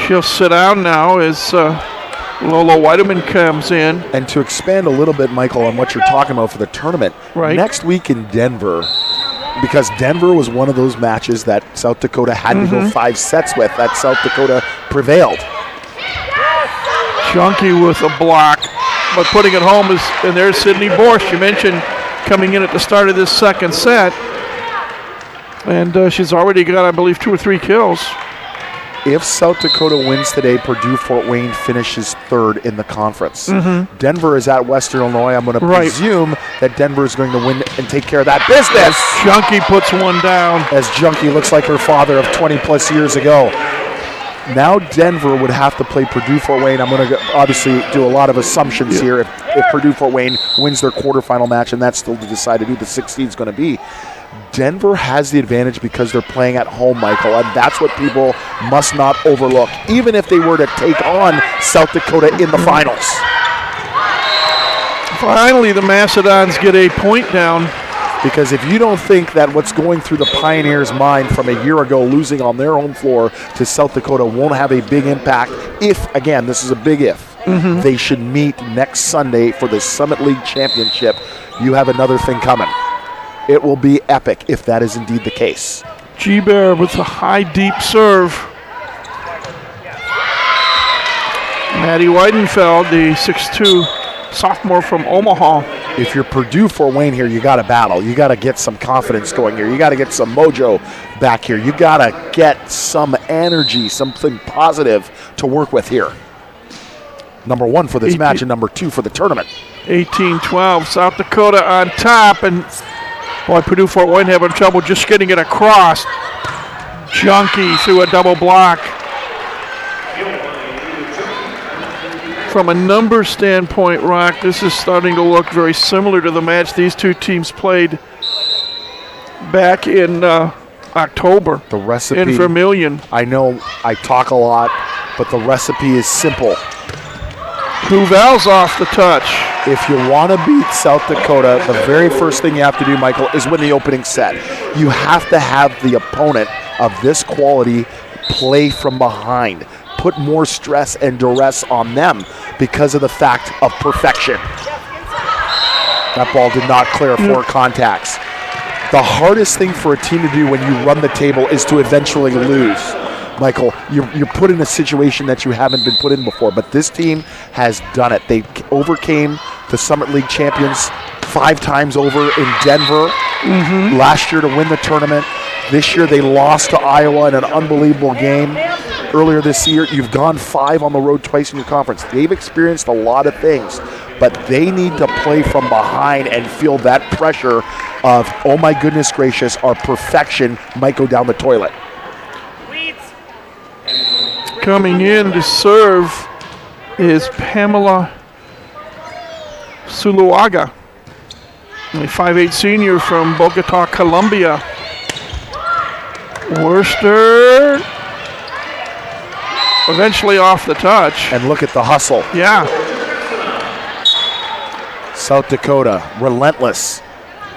She'll sit down now as Lola Weideman comes in. And to expand a little bit, Michael, on what you're talking about for the tournament, next week in Denver, because Denver was one of those matches that South Dakota had to go 5 sets with, that South Dakota prevailed. Junkie with a block, but putting it home is, and there's Sydney Borsch. You mentioned coming in at the start of this second set. And she's already got, I believe, 2 or 3 kills. If South Dakota wins today, Purdue-Fort Wayne finishes third in the conference. Denver is at Western Illinois. I'm going to presume that Denver is going to win and take care of that business. Junkie puts one down. As Junkie looks like her father of 20-plus years ago. Now Denver would have to play Purdue-Fort Wayne. I'm going to obviously do a lot of assumptions here. If Purdue-Fort Wayne wins their quarterfinal match, and that's still to decide who the 16 is going to be. Denver has the advantage because they're playing at home, Michael, and that's what people must not overlook, even if they were to take on South Dakota in the finals. Finally, the Macedons get a point down. Because if you don't think that what's going through the Pioneers' mind from a year ago, losing on their home floor to South Dakota won't have a big impact, if, again, this is a big if, they should meet next Sunday for the Summit League Championship, you have another thing coming. It will be epic if that is indeed the case. G-Bear with a high, deep serve. Maddie Weidenfeld, the 6'2", sophomore from Omaha. If you're Purdue-Fort Wayne here, you got to battle. You got to get some confidence going here. You got to get some mojo back here. You got to get some energy, something positive to work with here. Number 1 for this match and number 2 for the tournament. 18-12, South Dakota on top, and boy, Purdue-Fort Wayne having trouble just getting it across. Junkie through a double block. From a number standpoint, Rock, this is starting to look very similar to the match these two teams played back in October. The recipe in Vermilion. I know I talk a lot, but the recipe is simple. Huvel's off the touch. If you want to beat South Dakota, the very first thing you have to do, Michael, is win the opening set. You have to have the opponent of this quality play from behind. Put more stress and duress on them because of the fact of perfection. That ball did not clear 4 contacts. The hardest thing for a team to do when you run the table is to eventually lose. Michael, you're put in a situation that you haven't been put in before, but this team has done it. They overcame the Summit League champions 5 times over in Denver last year to win the tournament. This year they lost to Iowa in an unbelievable game. Earlier this year, you've gone 5 on the road twice in your conference. They've experienced a lot of things, but they need to play from behind and feel that pressure of, oh my goodness gracious, our perfection might go down the toilet. Coming in to serve is Pamela Suluaga, a 5'8" senior from Bogota, Colombia. Worcester eventually off the touch. And look at the hustle. Yeah. South Dakota, relentless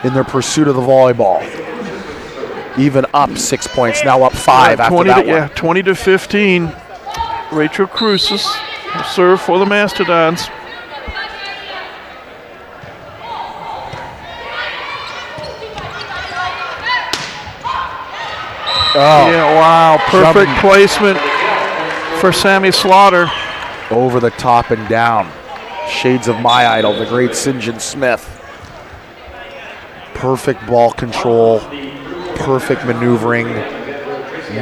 in their pursuit of the volleyball. Even up 6 points, now up 5 after that one. Yeah, 20-15. Rachel Cruces will serve for the Mastodons. Oh, yeah, wow, perfect placement for Sammy Slaughter. Over the top and down. Shades of my idol, the great St. John Smith. Perfect ball control, perfect maneuvering,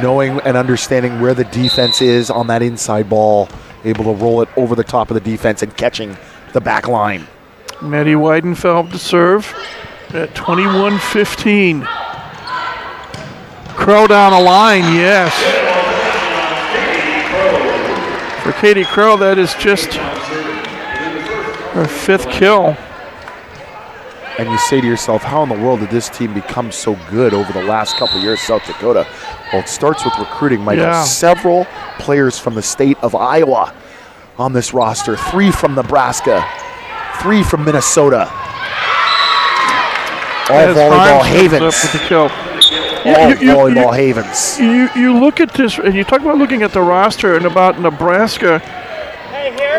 knowing and understanding where the defense is on that inside ball, able to roll it over the top of the defense and catching the back line. Maddie Weidenfeld to serve at 21-15. Crow down a line, yes. For Katie Crow, that is just her 5th kill. And you say to yourself, how in the world did this team become so good over the last couple of years, South Dakota? Well, it starts with recruiting, Michael. Yeah. Several players from the state of Iowa on this roster. 3 from Nebraska, 3 from Minnesota. All volleyball havens. With the kill. All volleyball havens. You look at this, and you talk about looking at the roster and about Nebraska.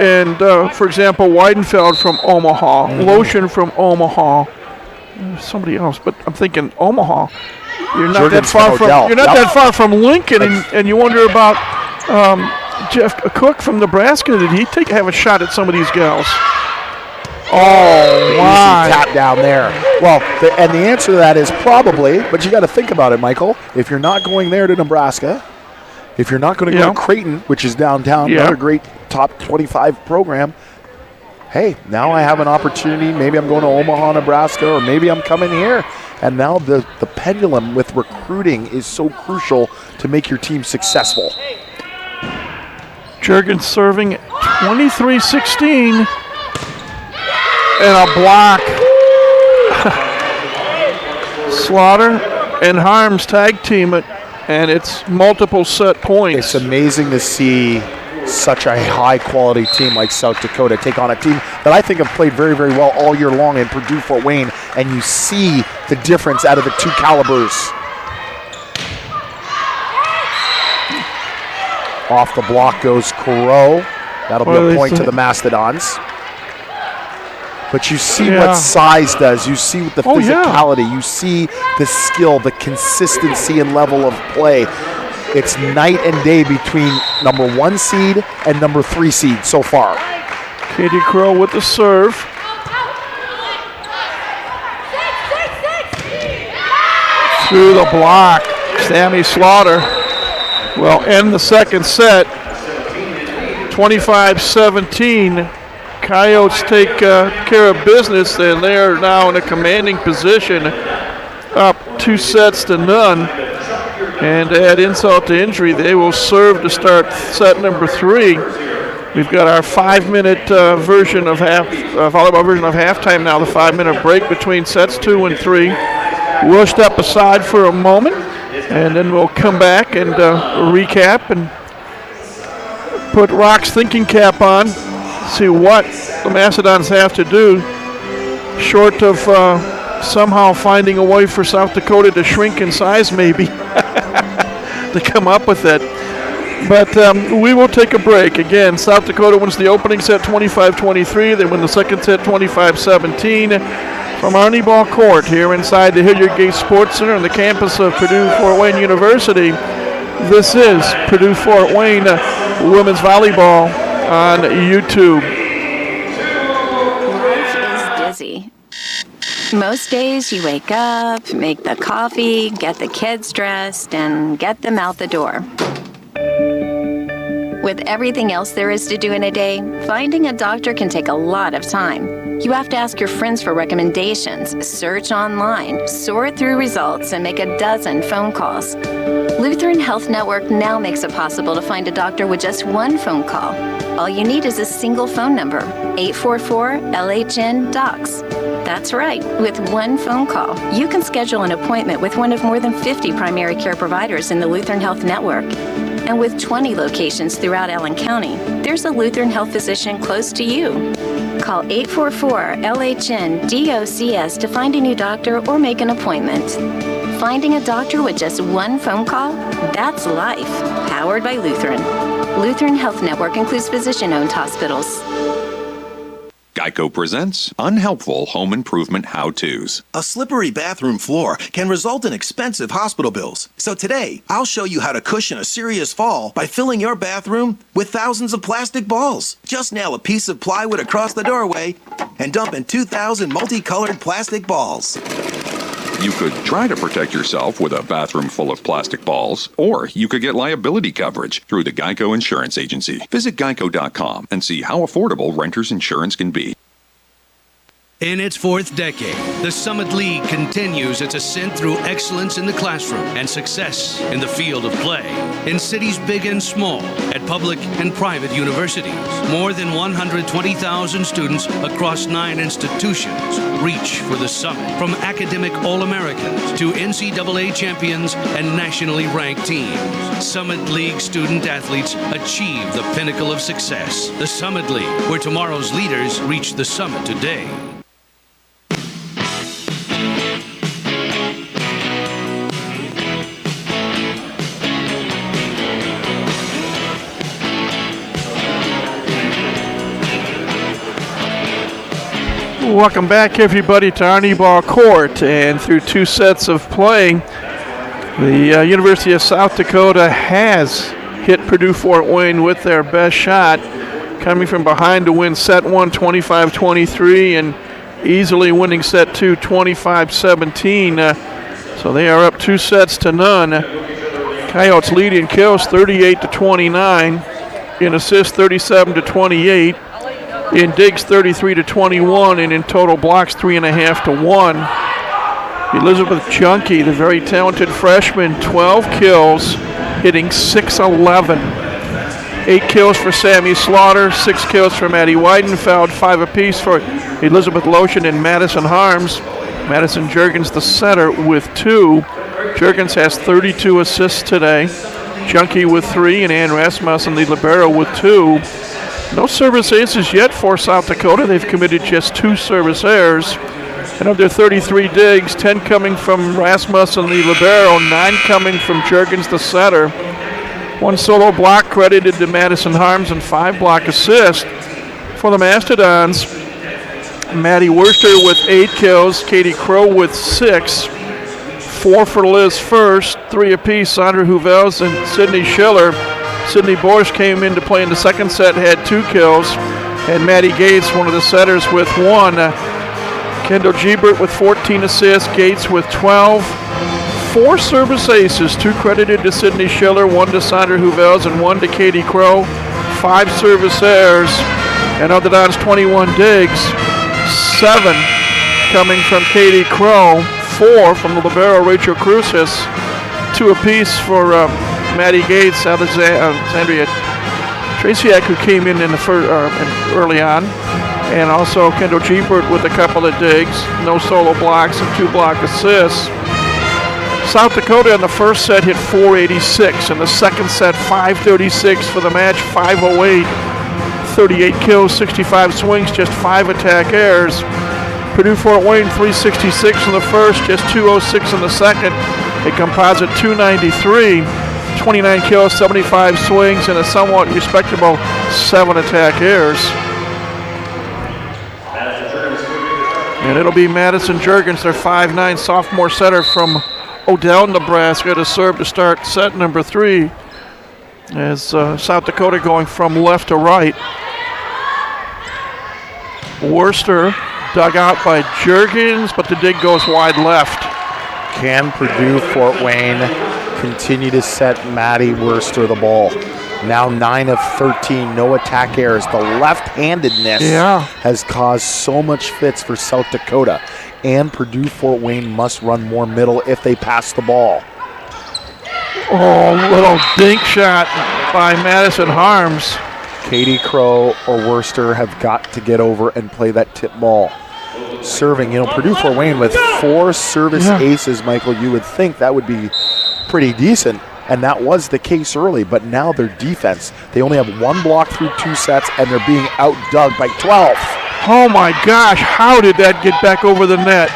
And, for example, Weidenfeld from Omaha, Lotion from Omaha, somebody else, but I'm thinking Omaha. You're not that far from. You're not that far from Lincoln, and you wonder about Jeff Cook from Nebraska, did he have a shot at some of these gals? Oh, my. Easy tap down there. Well, and the answer to that is probably, but you got to think about it, Michael. If you're not going there to Nebraska, if you're not going to go to Creighton, which is downtown, another great top 25 program, hey, now I have an opportunity. Maybe I'm going to Omaha, Nebraska, or maybe I'm coming here. And now the pendulum with recruiting is so crucial to make your team successful. Juergens serving 23-16. And a block. Slaughter and Harms tag team it, and it's multiple set points. It's amazing to see such a high-quality team like South Dakota take on a team that I think have played very, very well all year long in Purdue Fort Wayne, and you see the difference out of the two calibers. Off the block goes Crow. That'll be a point to the Mastodons. But you see what size does. You see what the physicality. You see the skill, the consistency and level of play. It's night and day between number 1 seed and number 3 seed so far. Katie Crow with the serve. Through the block. Sammy Slaughter will end the second set. 25-17. Coyotes take care of business, and they are now in a commanding position, up 2-0. And to add insult to injury, they will serve to start set number 3. We've got our 5-minute volleyball version of halftime now, the 5-minute break between sets 2 and 3. We'll step aside for a moment, and then we'll come back and recap and put Rock's thinking cap on. See what the Mastodons have to do, short of somehow finding a way for South Dakota to shrink in size maybe to come up with it. But we will take a break. Again, South Dakota wins the opening set 25-23. They win the second set 25-17 from Arnie Ball Court here inside the Hilliard Gate Sports Center on the campus of Purdue Fort Wayne University. This is Purdue Fort Wayne women's volleyball on YouTube. Life is busy. Most days you wake up, make the coffee, get the kids dressed, and get them out the door. With everything else there is to do in a day, finding a doctor can take a lot of time. You have to ask your friends for recommendations, search online, sort through results, and make a dozen phone calls. Lutheran Health Network now makes it possible to find a doctor with just one phone call. All you need is a single phone number, 844-LHN-DOCS. That's right, with one phone call, you can schedule an appointment with one of more than 50 primary care providers in the Lutheran Health Network. And with 20 locations throughout Allen County, there's a Lutheran Health physician close to you. Call 844-LHN-DOCS to find a new doctor or make an appointment. Finding a doctor with just one phone call? That's life. Powered by Lutheran. Lutheran Health Network includes physician-owned hospitals. Geico presents Unhelpful Home Improvement How-Tos. A slippery bathroom floor can result in expensive hospital bills. So today, I'll show you how to cushion a serious fall by filling your bathroom with thousands of plastic balls. Just nail a piece of plywood across the doorway and dump in 2,000 multicolored plastic balls. You could try to protect yourself with a bathroom full of plastic balls, or you could get liability coverage through the Geico Insurance Agency. Visit geico.com and see how affordable renter's insurance can be. In its 4th decade, the Summit League continues its ascent through excellence in the classroom and success in the field of play. In cities big and small, at public and private universities, more than 120,000 students across 9 institutions reach for the summit. From academic All-Americans to NCAA champions and nationally ranked teams, Summit League student athletes achieve the pinnacle of success. The Summit League, where tomorrow's leaders reach the summit today. Welcome back, everybody, to Arnie Ball Court. And through 2 sets of play, the University of South Dakota has hit Purdue Fort Wayne with their best shot, coming from behind to win set 1 25-23 and easily winning set 2 25-17. So they are up 2 sets to none. Coyotes lead in kills 38-29, in assists 37-28, in digs 33-21, and in total blocks 3.5-1. Elizabeth Junkie, the very talented freshman, 12 kills, hitting .611. 8 kills for Sammy Slaughter, 6 kills for Maddie Weidenfeld, 5 apiece for Elizabeth Lotion and Madison Harms. Madison Juergens, the setter, with 2. Juergens has 32 assists today. Junkie with 3, and Ann Rasmussen, the libero, with 2. No service aces yet for South Dakota. They've committed just 2 service errors. And of their 33 digs, 10 coming from Rasmussen, the libero, 9 coming from Juergens, the setter. 1 solo block credited to Madison Harms and 5 block assists. For the Mastodons, Maddie Worster with 8 kills, Katie Crow with 6, 4 for Liz First, 3 apiece, Sandra Huvels and Sydney Schiller. Sydney Borsch came in to play in the second set, had 2 kills, and Maddie Gates, one of the setters, with 1. Kendall Gebert with 14 assists, Gates with 12. 4 service aces, 2 credited to Sydney Schiller, 1 to Sandra Huvels, and 1 to Katie Crow. 5 service errors, and of the Dons' 21 digs, 7 coming from Katie Crow, 4 from the libero Rachel Cruces, 2 apiece for Maddie Gates, Alexandria Traciak, who came in the early on, and also Kendall Gebert with a couple of digs, no solo blocks and 2 block assists. South Dakota in the first set hit .486. In the second set, .536 for the match, .508. 38 kills, 65 swings, just 5 attack errors. Purdue Fort Wayne, .366 in the first, just .206 in the second. A composite .293. 29 kills, 75 swings, and a somewhat respectable 7 attack errors. And it'll be Madison Juergens, their 5'9" sophomore setter from Odell, Nebraska, to serve to start set number 3, as South Dakota going from left to right. Worster dug out by Juergens, but the dig goes wide left. Can Purdue Fort Wayne continue to set Maddie Worster the ball? Now 9 of 13, no attack errors. The left-handedness has caused so much fits for South Dakota. And Purdue Fort Wayne must run more middle if they pass the ball. Oh, little dink shot by Madison Harms. Katie Crow or Worster have got to get over and play that tip ball. Serving, Purdue Fort Wayne with 4 service aces, Michael, you would think that would be pretty decent, and that was the case early, but now their defense, they only have 1 block through 2 sets, and they're being outdug by 12. Oh my gosh, how did that get back over the net?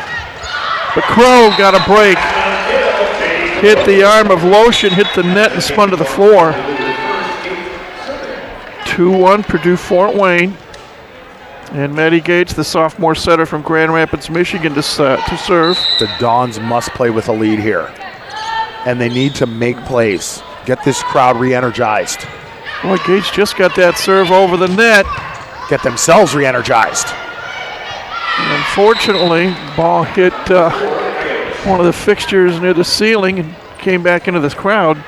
The Crow got a break. Hit the arm of Lotion, hit the net, and spun to the floor. 2-1 Purdue Fort Wayne. And Maddie Gates, the sophomore setter from Grand Rapids, Michigan, to serve. The Dons must play with a lead here. And they need to make plays. Get this crowd re-energized. Boy, Gates just got that serve over the net. Get themselves re-energized. And unfortunately, ball hit one of the fixtures near the ceiling and came back into this crowd.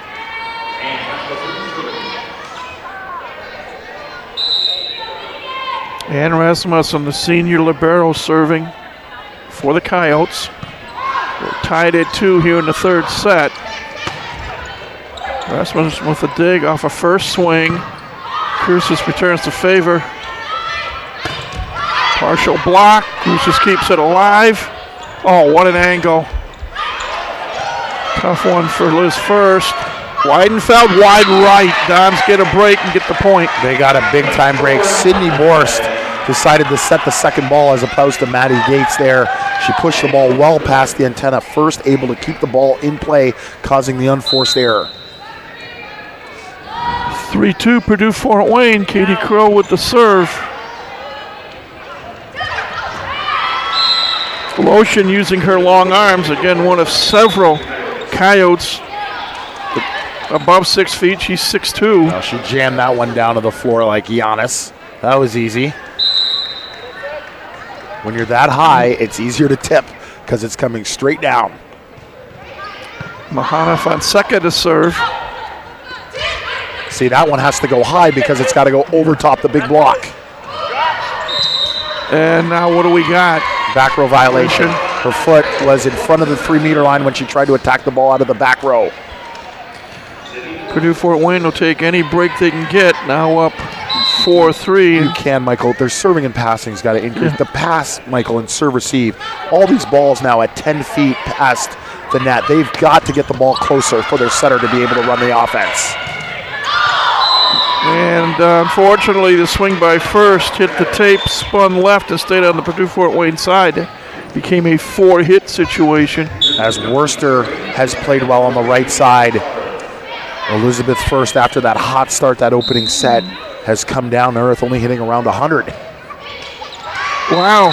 Ann Rasmussen, the senior libero, serving for the Coyotes. We're tied at 2 here in the third set. Rasmussen with a dig off a first swing. Cruces returns the favor. Partial block. Cruces keeps it alive. Oh, what an angle. Tough one for Liz First. Weidenfeld, wide right. Dons get a break and get the point. They got a big time break. Sydney Borst decided to set the second ball as opposed to Maddie Gates there. She pushed the ball well past the antenna. First able to keep the ball in play, causing the unforced error. 3-2 Purdue Fort Wayne. Katie Crow with the serve. Lotion using her long arms. Again, one of several Coyotes above 6 feet. She's 6'2". Well, she jammed that one down to the floor like Giannis. That was easy. When you're that high, it's easier to tip because it's coming straight down. Mahana Fonseca to serve. See, that one has to go high because it's got to go over top the big block. And now what do we got? Back row violation. Her foot was in front of the 3-meter line when she tried to attack the ball out of the back row. Purdue Fort Wayne will take any break they can get. Now up 4-3. You can, Michael. Their serving and passing's got to increase. Yeah. The pass, Michael, and serve receive. All these balls now at 10 feet past the net. They've got to get the ball closer for their setter to be able to run the offense. And unfortunately, the swing by First hit the tape, spun left, and stayed on the Purdue Fort Wayne side. Became a 4-hit situation. As Worcester has played well on the right side, Elizabeth First, after that hot start, that opening set, has come down to earth, only hitting around 100. Wow.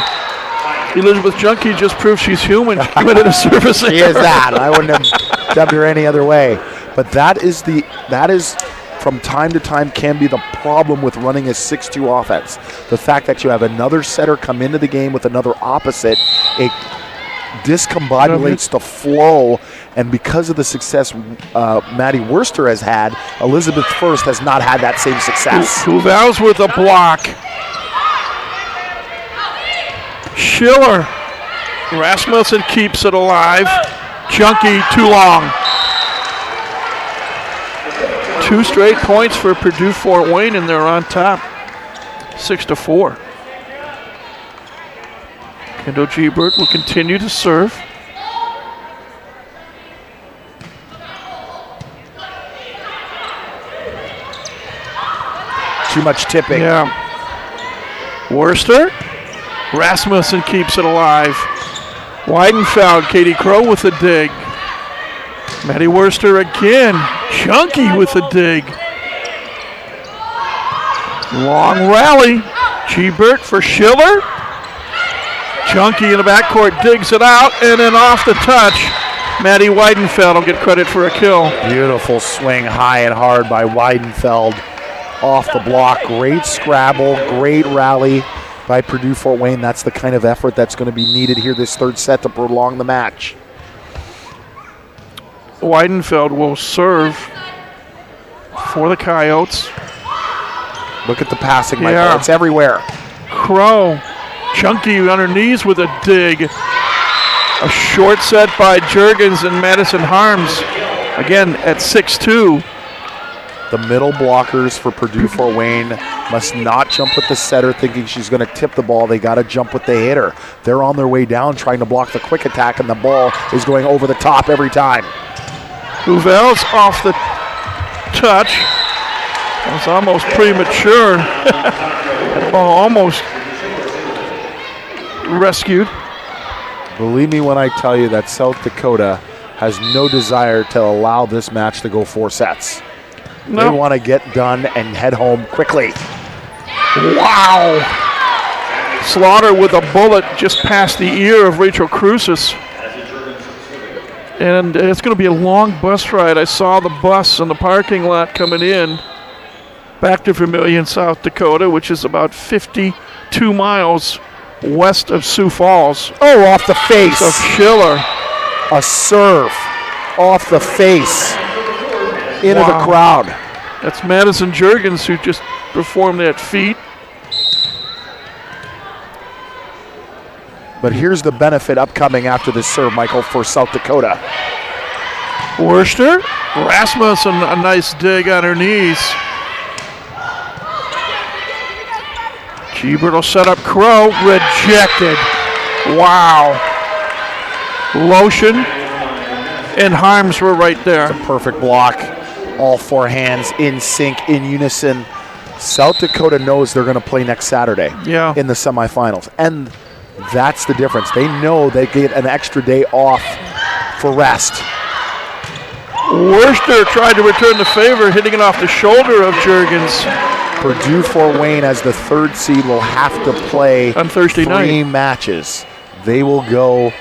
Elizabeth Junkie just proved she's human. Committed a service She is that. I wouldn't have dubbed her any other way. But that is from time to time can be the problem with running a 6-2 offense. The fact that you have another setter come into the game with another opposite, it discombobulates the flow, and because of the success Maddie Worcester has had, Elizabeth First has not had that same success. Duval's with a block. Schiller. Rasmussen keeps it alive. Junkie too long. 2 straight points for Purdue Fort Wayne, and they're on top, 6-4. Kendall Gebert will continue to serve. Too much tipping. Yeah. Worcester. Rasmussen keeps it alive. Weidenfeld, Katie Crow with a dig. Maddie Worcester again. Junkie with a dig. Long rally. Gebert for Schiller. Junkie in the backcourt digs it out, and then off the touch, Maddie Weidenfeld will get credit for a kill. Beautiful swing high and hard by Weidenfeld off the block. Great scrabble, great rally by Purdue Fort Wayne. That's the kind of effort that's going to be needed here this third set to prolong the match. Weidenfeld will serve for the Coyotes. Look at the passing, Michael. Yeah. It's everywhere. Crow. Junkie on her knees with a dig. A short set by Juergens and Madison Harms. Again at 6'2". The middle blockers for Purdue Fort Wayne must not jump with the setter thinking she's going to tip the ball. They got to jump with the hitter. They're on their way down trying to block the quick attack, and the ball is going over the top every time. Duval's off the touch. That was almost premature. That ball almost rescued. Believe me when I tell you that South Dakota has no desire to allow this match to go 4 sets. No. They want to get done and head home quickly. Wow. Slaughter with a bullet just past the ear of Rachel Cruces. And it's going to be a long bus ride. I saw the bus in the parking lot coming in back to Vermilion, South Dakota, which is about 52 miles west of Sioux Falls. Oh, off the face of Schiller. A serve off the face into the crowd. That's Madison Juergens who just performed that feat. But here's the benefit upcoming after this serve, Michael, for South Dakota. Worcester. Rasmussen, a nice dig on her knees. Gebert will set up Crow. Rejected. Wow. Lotion and Harms were right there. It's a perfect block. All 4 hands in sync, in unison. South Dakota knows they're going to play next Saturday in the semifinals. And that's the difference. They know they get an extra day off for rest. Worcester tried to return the favor, hitting it off the shoulder of Juergens. Purdue Fort Wayne, as the 3rd seed, will have to play on Thursday night 3 matches. They will go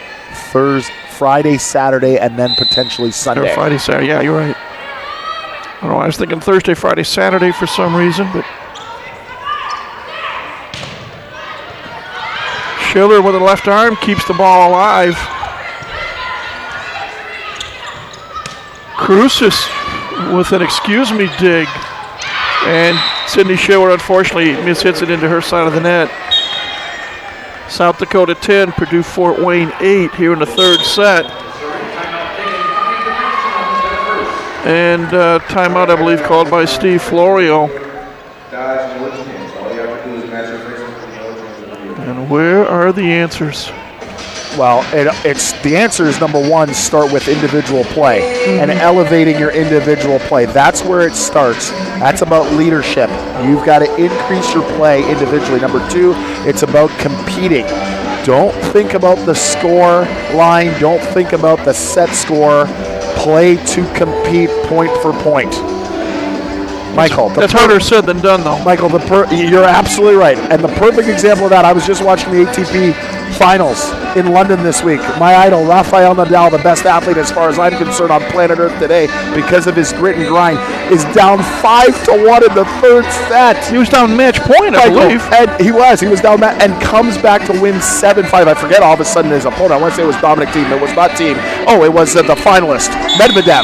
Friday, Saturday, and then potentially Sunday. Or Friday, Saturday. Yeah, you're right. I don't know, I was thinking Thursday, Friday, Saturday for some reason, but Schiller with a left arm keeps the ball alive. Crucis with an excuse me dig. And Sydney Schiller unfortunately mishits it into her side of the net. South Dakota 10, Purdue Fort Wayne 8 here in the third set. And timeout, I believe, called by Steve Florio. And where are the answers? Well, it's the answer is number one, start with individual play and elevating your individual play. That's where it starts. That's about leadership. You've got to increase your play individually. Number two, it's about competing. Don't think about the score line. Don't think about the set score. Play to compete point for point. Michael. That's harder said than done, though. Michael, you're absolutely right. And the perfect example of that, I was just watching the ATP Finals in London this week. My idol, Rafael Nadal, the best athlete as far as I'm concerned on planet Earth today because of his grit and grind, is down 5-1 in the third set. He was down match point, I believe. And he was down match and comes back to win 7-5. I forget all of a sudden his opponent. I want to say it was Dominic Thiem. It was not Thiem. Oh, it was the finalist, Medvedev.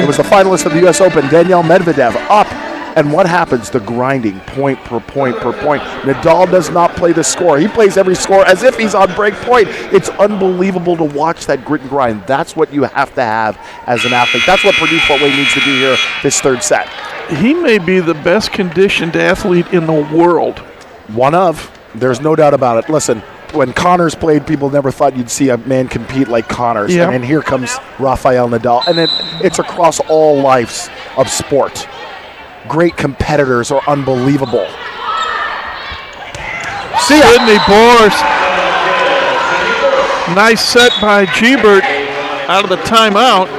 It was the finalist of the U.S. Open, Daniel Medvedev, up. And what happens? The grinding, point per point per point. Nadal does not play the score. He plays every score as if he's on break point. It's unbelievable to watch that grit and grind. That's what you have to have as an athlete. That's what Purdue Fort Wayne needs to do here this third set. He may be the best conditioned athlete in the world. One of. There's no doubt about it. Listen, when Connors played, people never thought you'd see a man compete like Connors. Yep. And then here comes Rafael Nadal. And it's across all lives of sport. Great competitors are unbelievable. Sydney Boers. Nice set by Gebert out of the timeout.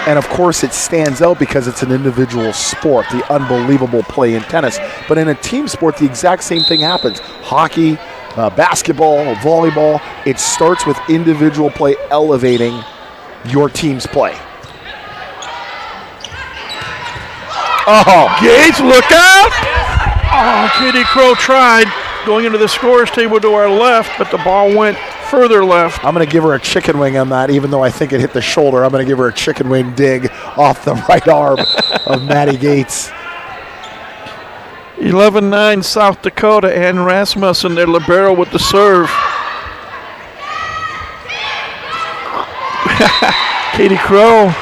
And of course it stands out because it's an individual sport, the unbelievable play in tennis. But in a team sport, the exact same thing happens. Hockey, basketball, volleyball, it starts with individual play elevating your team's play. Oh, Gates, look out! Oh, Katie Crow tried going into the scorer's table to our left, but the ball went further left. I'm going to give her a chicken wing on that, even though I think it hit the shoulder. I'm going to give her a chicken wing dig off the right arm of Maddie Gates. 11-9 South Dakota, and Rasmussen, their libero with the serve. Katie Crow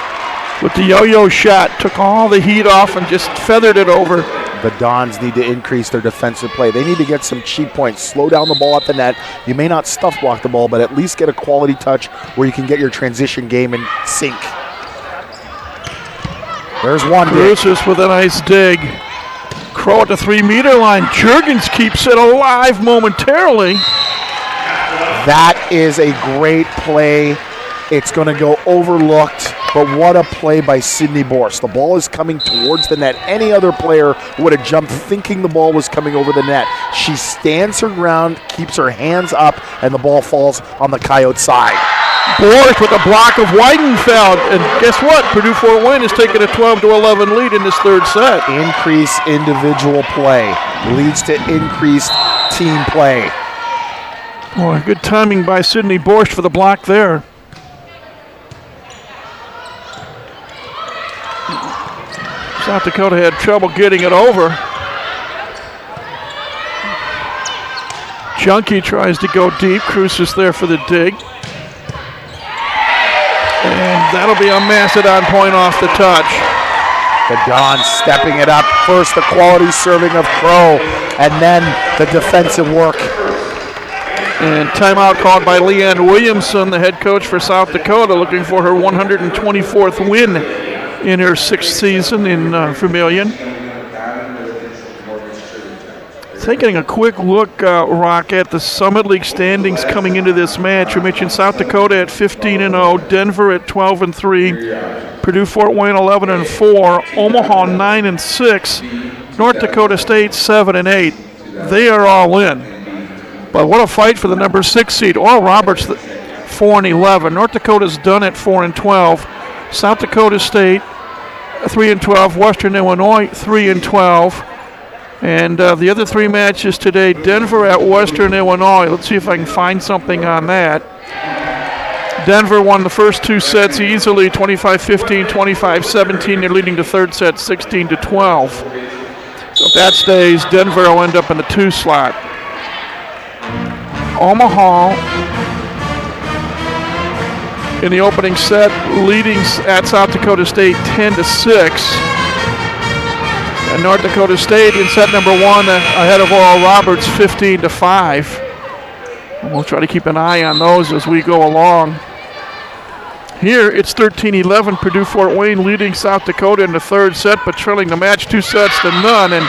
with the yo-yo shot, took all the heat off and just feathered it over. The Dons need to increase their defensive play. They need to get some cheap points. Slow down the ball at the net. You may not stuff block the ball, but at least get a quality touch where you can get your transition game in sync. There's one. Crucis with a nice dig. Crow at the 3-meter line. Juergens keeps it alive momentarily. That is a great play. It's going to go overlooked, but what a play by Sydney Borst. The ball is coming towards the net. Any other player would have jumped thinking the ball was coming over the net. She stands her ground, keeps her hands up, and the ball falls on the Coyote side. Borst with a block of Weidenfeld, and guess what? Purdue Fort Wayne is taking a 12-11 lead in this third set. Increase individual play leads to increased team play. Boy, good timing by Sydney Borst for the block there. South Dakota had trouble getting it over. Junkie tries to go deep. Crucis there for the dig. And that'll be a Macedon point off the touch. The Dons stepping it up. First the quality serving of Crow, and then the defensive work. And timeout called by Leanne Williamson, the head coach for South Dakota, looking for her 124th win in her 6th season in Vermillion. Taking a quick look, Rock, at the Summit League standings coming into this match. We mentioned South Dakota at 15-0, Denver at 12-3, Purdue Fort Wayne 11-4, Omaha 9-6, North Dakota State 7-8. They are all in. But what a fight for the number 6 seed. Oral Roberts 4-11. North Dakota's done at 4-12. South Dakota State 3-12. Western Illinois 3-12. And the other 3 matches today, Denver at Western Illinois. Let's see if I can find something on that. Denver won the first 2 sets easily, 25-15, 25-17. They're leading the third set 16-12. So if that stays, Denver will end up in the 2 slot. Omaha in the opening set, leading at South Dakota State 10-6. And North Dakota State in set number 1 ahead of Oral Roberts 15-5. And we'll try to keep an eye on those as we go along. Here it's 13-11. Purdue Fort Wayne leading South Dakota in the third set, but trailing the match 2 sets to none. And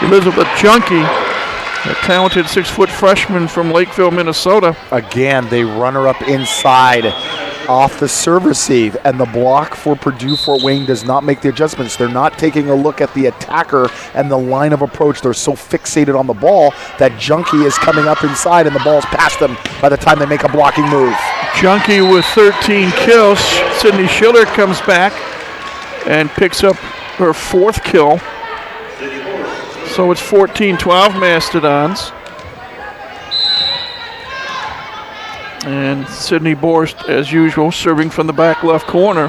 Elizabeth Junkie, a talented 6-foot freshman from Lakeville, Minnesota. Again, they run her up inside off the serve receive, and the block for Purdue Fort Wayne does not make the adjustments. They're not taking a look at the attacker and the line of approach. They're so fixated on the ball that Junkie is coming up inside and the ball's past them by the time they make a blocking move. Junkie with 13 kills. Sydney Schiller comes back and picks up her 4th kill. So it's 14-12 Mastodons. And Sydney Borst, as usual, serving from the back left corner.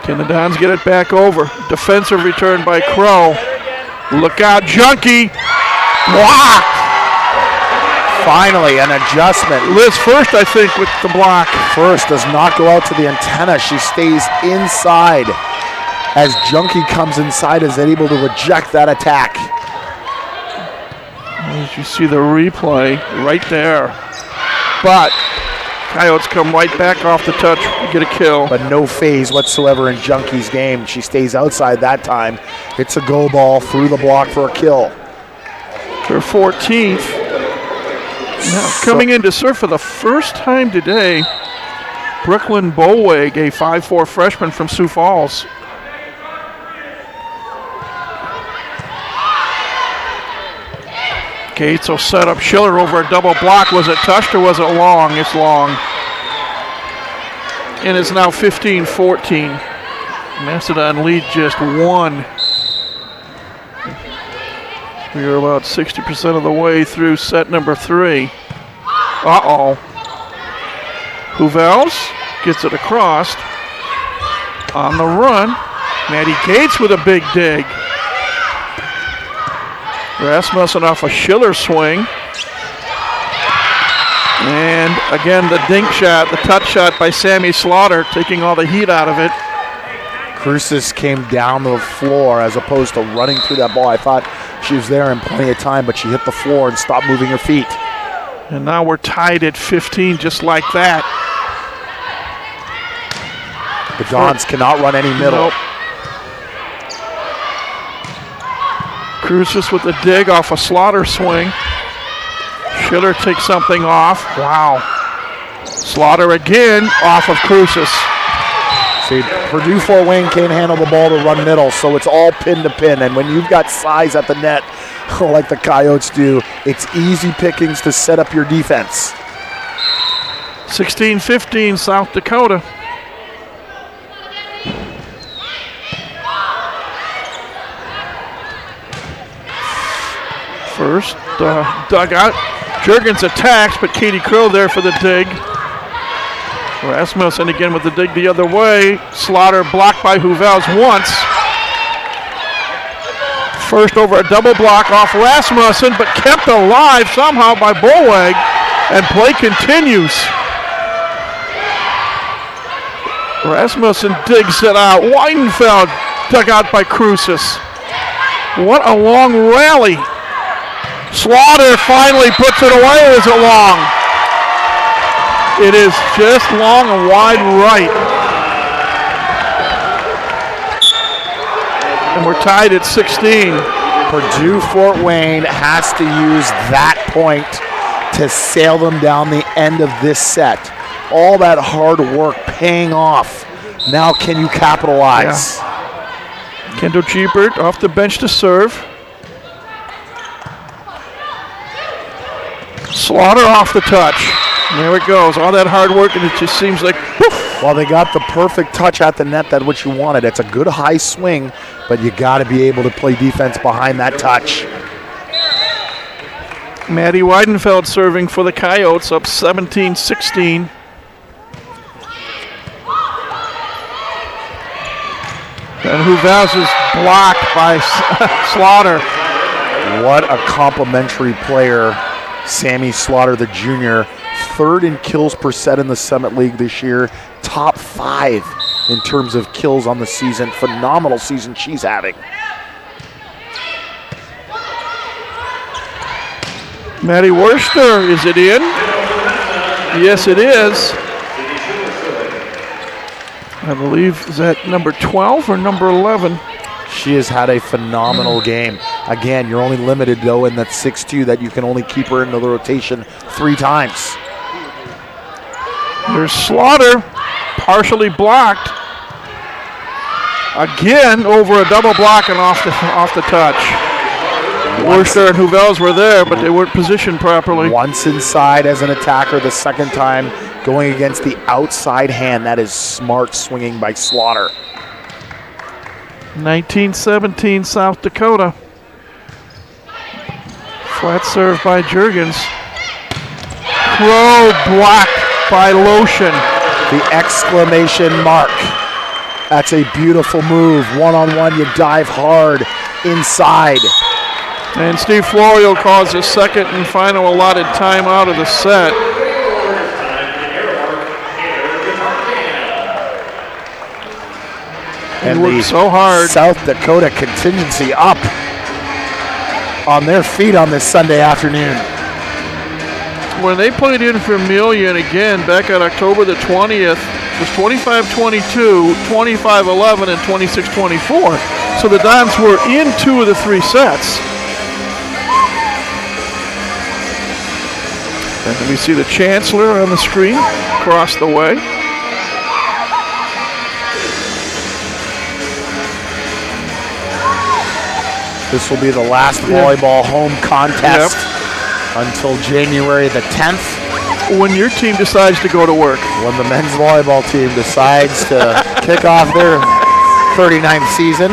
Can the Dons get it back over? Defensive return by Crow. Look out, Junkie! Block! Finally, an adjustment. Liz First, I think, with the block. First does not go out to the antenna. She stays inside. As Junkie comes inside, is able to reject that attack. As you see the replay right there. But Coyotes come right back off the touch, get a kill. But no phase whatsoever in Junkie's game. She stays outside that time. Hits a go ball through the block for a kill. Her 14th. Now coming in to serve for the first time today, Brooklyn Boweg, a 5'4" freshman from Sioux Falls. Gates will set up Schiller over a double block. Was it touched or was it long? It's long. And it's now 15-14. Macedon lead just 1. We are about 60% of the way through set number 3. Uh-oh. Huvels gets it across. On the run, Maddie Gates with a big dig. Rasmussen off a Schiller swing. And again, the dink shot, the touch shot by Sammy Slaughter, taking all the heat out of it. Cruces came down the floor as opposed to running through that ball. I thought she was there in plenty of time, but she hit the floor and stopped moving her feet. And now we're tied at 15, just like that. The Dons cannot run any middle. Nope. Cruces with a dig off a Slaughter swing. Schiller takes something off. Wow. Slaughter again off of Cruces. See, Purdue Fort Wayne can't handle the ball to run middle, so it's all pin to pin. And when you've got size at the net, like the Coyotes do, it's easy pickings to set up your defense. 16-15 South Dakota. First, dugout. Juergens attacks, but Katie Crow there for the dig. Rasmussen again with the dig the other way. Slaughter blocked by Huvels once. First over a double block off Rasmussen, but kept alive somehow by Boweg, and play continues. Rasmussen digs it out. Weidenfeld dug out by Cruces. What a long rally. Slaughter finally puts it away, or is it long? It is just long and wide right. And we're tied at 16. Purdue Fort Wayne has to use that point to sail them down the end of this set. All that hard work paying off. Now can you capitalize? Yeah. Kendall Jeepert off the bench to serve. Slaughter off the touch. There it goes. All that hard work, and it just seems like, poof. Well, they got the perfect touch at the net. That's what you wanted. It's a good high swing, but you got to be able to play defense behind that touch. Maddie Weidenfeld serving for the Coyotes, up 17-16. And Huvaz is blocked by Slaughter. What a complimentary player, Sammy Slaughter, the junior. 3rd in kills per set in the Summit League this year. Top 5 in terms of kills on the season. Phenomenal season she's having. Maddie Worster, is it in? Yes, it is. I believe, is that number 12 or number 11? She has had a phenomenal game. Again, you're only limited, though, in that 6'2", that you can only keep her into the rotation 3 times. There's Slaughter, partially blocked. Again, over a double block and off the touch. Worcester and Huvels were there, but they weren't positioned properly. Once inside as an attacker, the second time going against the outside hand. That is smart swinging by Slaughter. 19-17 South Dakota. Flat serve by Juergens. Crow blocked by Lotion. The exclamation mark. That's a beautiful move. One-on-one, you dive hard inside. And Steve Florio calls his second and final allotted timeout of the set. And worked so hard. South Dakota contingency up on their feet on this Sunday afternoon. When they played in Vermilion again back on October the 20th, it was 25-22, 25-11, and 26-24. So the Dons were in 2 of the 3 sets. And we see the Chancellor on the screen across the way. This will be the last volleyball home contest until January the 10th. When your team decides to go to work. When the men's volleyball team decides to kick off their 39th season.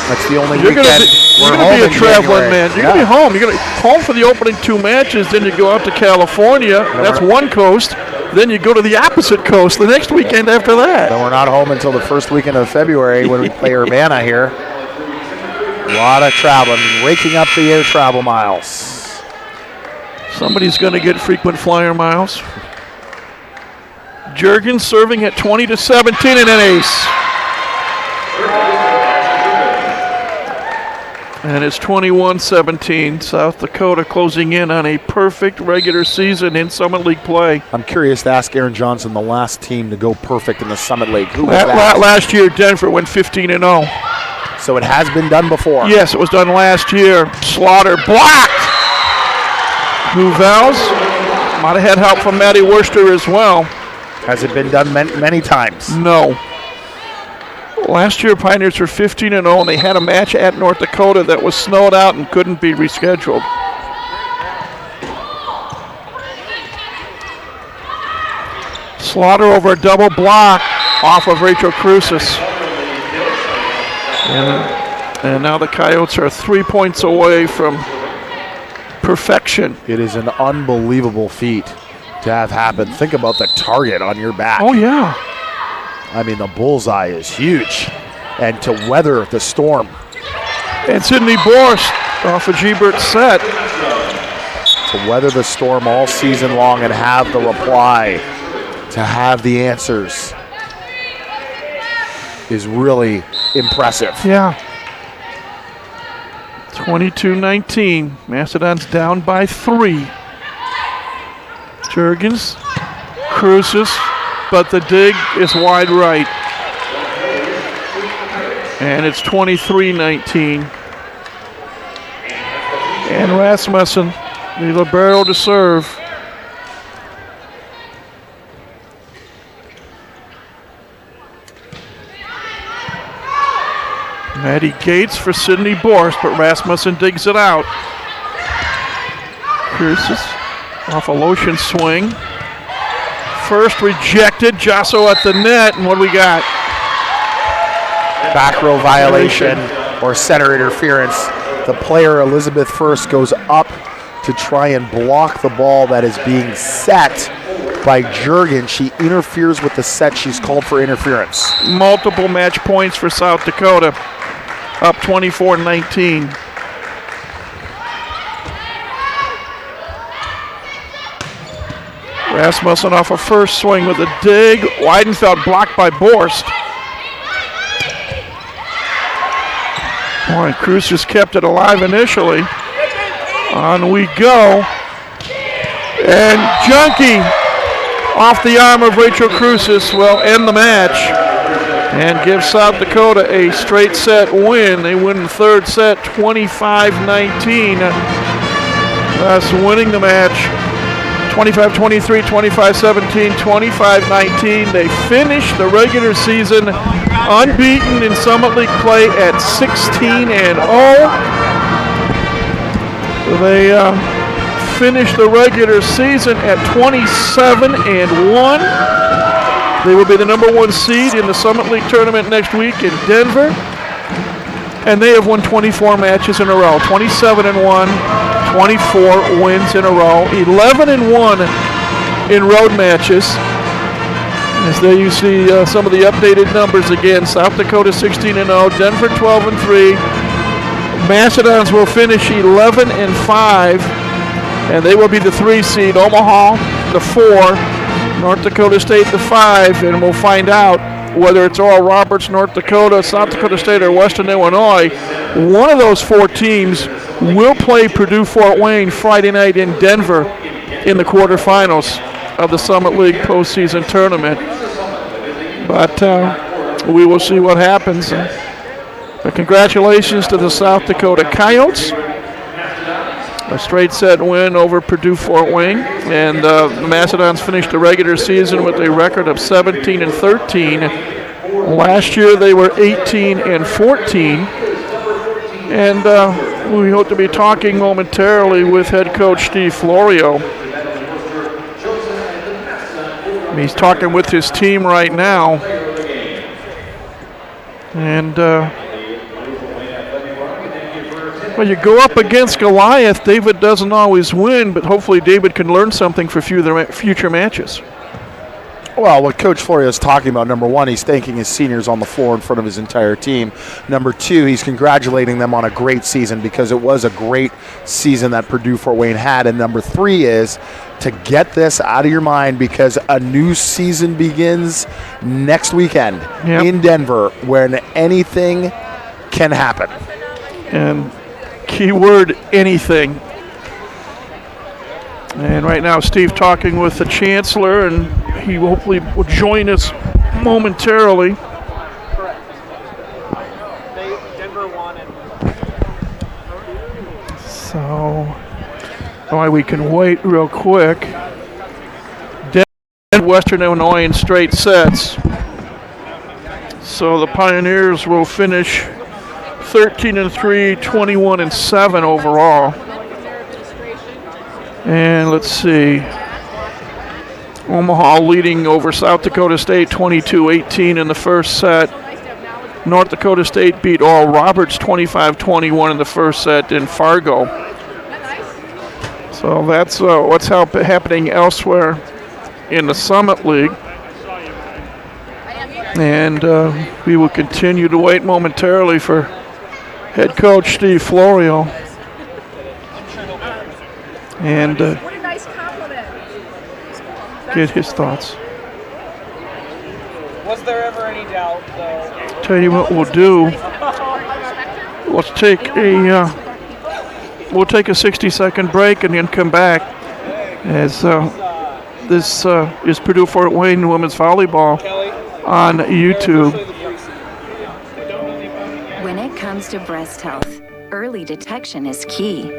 That's the only weekend. You're going to be a traveling man. You're going to be home. You're going to home for the opening 2 matches. Then you go out to California. That's one coast. Then you go to the opposite coast the next weekend after that. Then we're not home until the first weekend of February when we play Urbana here. A lot of traveling, raking up the air travel miles. Somebody's going to get frequent flyer miles. Juergens serving at 20-17 and an ace. And it's 21-17. South Dakota closing in on a perfect regular season in Summit League play. I'm curious to ask Aaron Johnson, the last team to go perfect in the Summit League. Who was that? Last year, Denver went 15-0. So it has been done before. Yes, it was done last year. Slaughter blocked. Huvels might have had help from Maddie Worster as well. Has it been done many times? No. Last year, Pioneers were 15-0, and they had a match at North Dakota that was snowed out and couldn't be rescheduled. Slaughter over a double block off of Rachel Cruces. And now the Coyotes are 3 points away from perfection. It is an unbelievable feat to have happen. Think about the target on your back. Oh, yeah. I mean, the bullseye is huge. And to weather the storm. And Sydney Borst off a G-Bert set. To weather the storm all season long and have the reply, to have the answers, is really impressive. Yeah. 22-19. Macedon's down by 3. Juergens, Cruces, but the dig is wide right. And it's 23-19. And Rasmussen, the libero to serve. Maddie Gates for Sydney Borst, but Rasmussen digs it out. Cruces off a lotion swing. First rejected. Jasso at the net. And what do we got? Back row violation or center interference. The player, Elizabeth First, goes up to try and block the ball that is being set by Juergen. She interferes with the set. She's called for interference. Multiple match points for South Dakota. Up 24-19. Rasmussen off a first swing with a dig. Weidenfeld blocked by Borst. Boy, Cruz just kept it alive initially. On we go. And Junkie off the arm of Rachel Cruces will end the match and give South Dakota a straight set win. They win the third set 25-19, thus winning the match 25-23, 25-17, 25-19. They finish the regular season unbeaten in Summit League play at 16-0. They finish the regular season at 27-1. They will be the number 1 seed in the Summit League tournament next week in Denver. And they have won 24 matches in a row, 27-1, 24 wins in a row, 11-1 in road matches. As there you see some of the updated numbers again. South Dakota 16-0, Denver 12-3. Macedons will finish 11-5, and they will be the 3 seed. Omaha the 4, North Dakota State the 5, and we'll find out whether it's Oral Roberts, North Dakota, South Dakota State, or Western Illinois. One of those 4 teams will play Purdue Fort Wayne Friday night in Denver in the quarterfinals of the Summit League postseason tournament. But we will see what happens. But congratulations to the South Dakota Coyotes. A straight set win over Purdue Fort Wayne. And the Macedons finished the regular season with a record of 17-13. Last year they were 18-14. And we hope to be talking momentarily with head coach Steve Florio. He's talking with his team right now. And well, you go up against Goliath. David doesn't always win, but hopefully David can learn something for future matches. Well, what Coach Florio is talking about, number 1, he's thanking his seniors on the floor in front of his entire team. Number 2, he's congratulating them on a great season because it was a great season that Purdue Fort Wayne had. And number 3 is to get this out of your mind because a new season begins next weekend in Denver when anything can happen. And keyword anything. And right now Steve talking with the Chancellor, and he hopefully will join us momentarily. Denver won it. So, why we can wait real quick. Denver, Western Illinois in straight sets. So the Pioneers will finish 13-3, 21-7 overall. And let's see. Omaha leading over South Dakota State 22-18 in the first set. North Dakota State beat Oral Roberts 25-21 in the first set in Fargo. So that's what's happening elsewhere in the Summit League. And we will continue to wait momentarily for head coach Steve Florio. And get his thoughts. Was there ever any doubt, though? Tell you what we'll do. Let's take a 60-second break and then come back as this is Purdue Fort Wayne women's volleyball on YouTube. When it comes to breast health, early detection is key.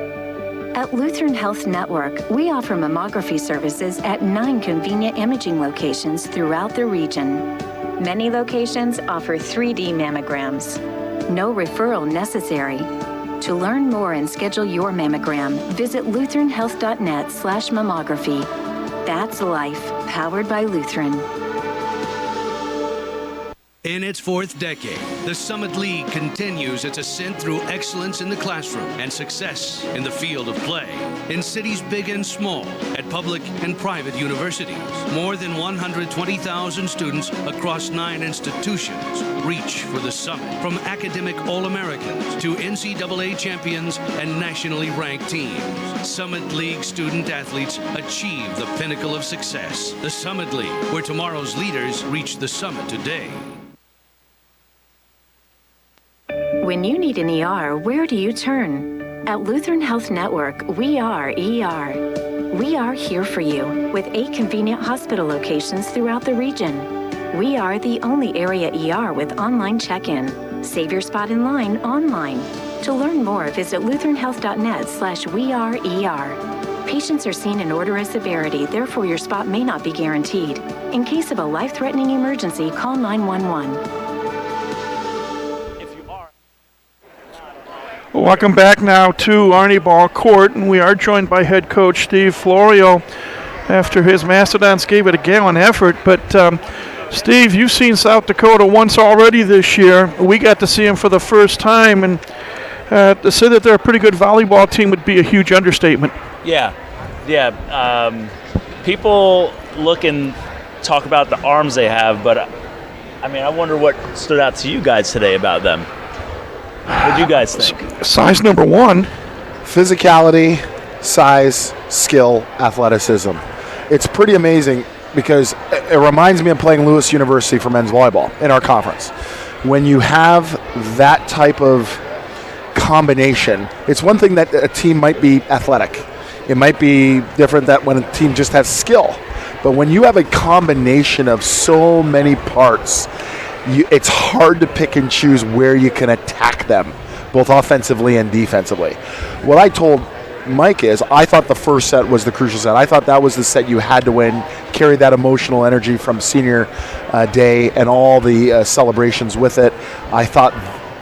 At Lutheran Health Network, we offer mammography services at 9 convenient imaging locations throughout the region. Many locations offer 3D mammograms. No referral necessary. To learn more and schedule your mammogram, visit lutheranhealth.net/mammography. That's life, powered by Lutheran. In its fourth decade, the Summit League continues its ascent through excellence in the classroom and success in the field of play. In cities big and small, at public and private universities, more than 120,000 students across 9 institutions reach for the summit. From academic All-Americans to NCAA champions and nationally ranked teams, Summit League student athletes achieve the pinnacle of success. The Summit League, where tomorrow's leaders reach the summit today. When you need an ER, where do you turn? At Lutheran Health Network, we are ER. We are here for you with 8 convenient hospital locations throughout the region. We are the only area ER with online check-in. Save your spot in line online. To learn more, visit lutheranhealth.net/weareer. Patients are seen in order of severity, therefore your spot may not be guaranteed. In case of a life-threatening emergency, call 911. Welcome back now to Arnie Ball Court, and we are joined by head coach Steve Florio after his Mastodons gave it a gallant effort. But Steve, you've seen South Dakota once already this year. We got to see them for the first time, and to say that they're a pretty good volleyball team would be a huge understatement. Yeah. People look and talk about the arms they have, but I mean, I wonder what stood out to you guys today about them. What do you guys think? Size number 1. Physicality, size, skill, athleticism. It's pretty amazing because it reminds me of playing Lewis University for men's volleyball in our conference. When you have that type of combination, it's one thing that a team might be athletic. It might be different that when a team just has skill. But when you have a combination of so many parts, it's hard to pick and choose where you can attack them, both offensively and defensively. What I told Mike is I thought the first set was the crucial set. I thought that was the set you had to win, carry that emotional energy from senior day and all the celebrations with it. I thought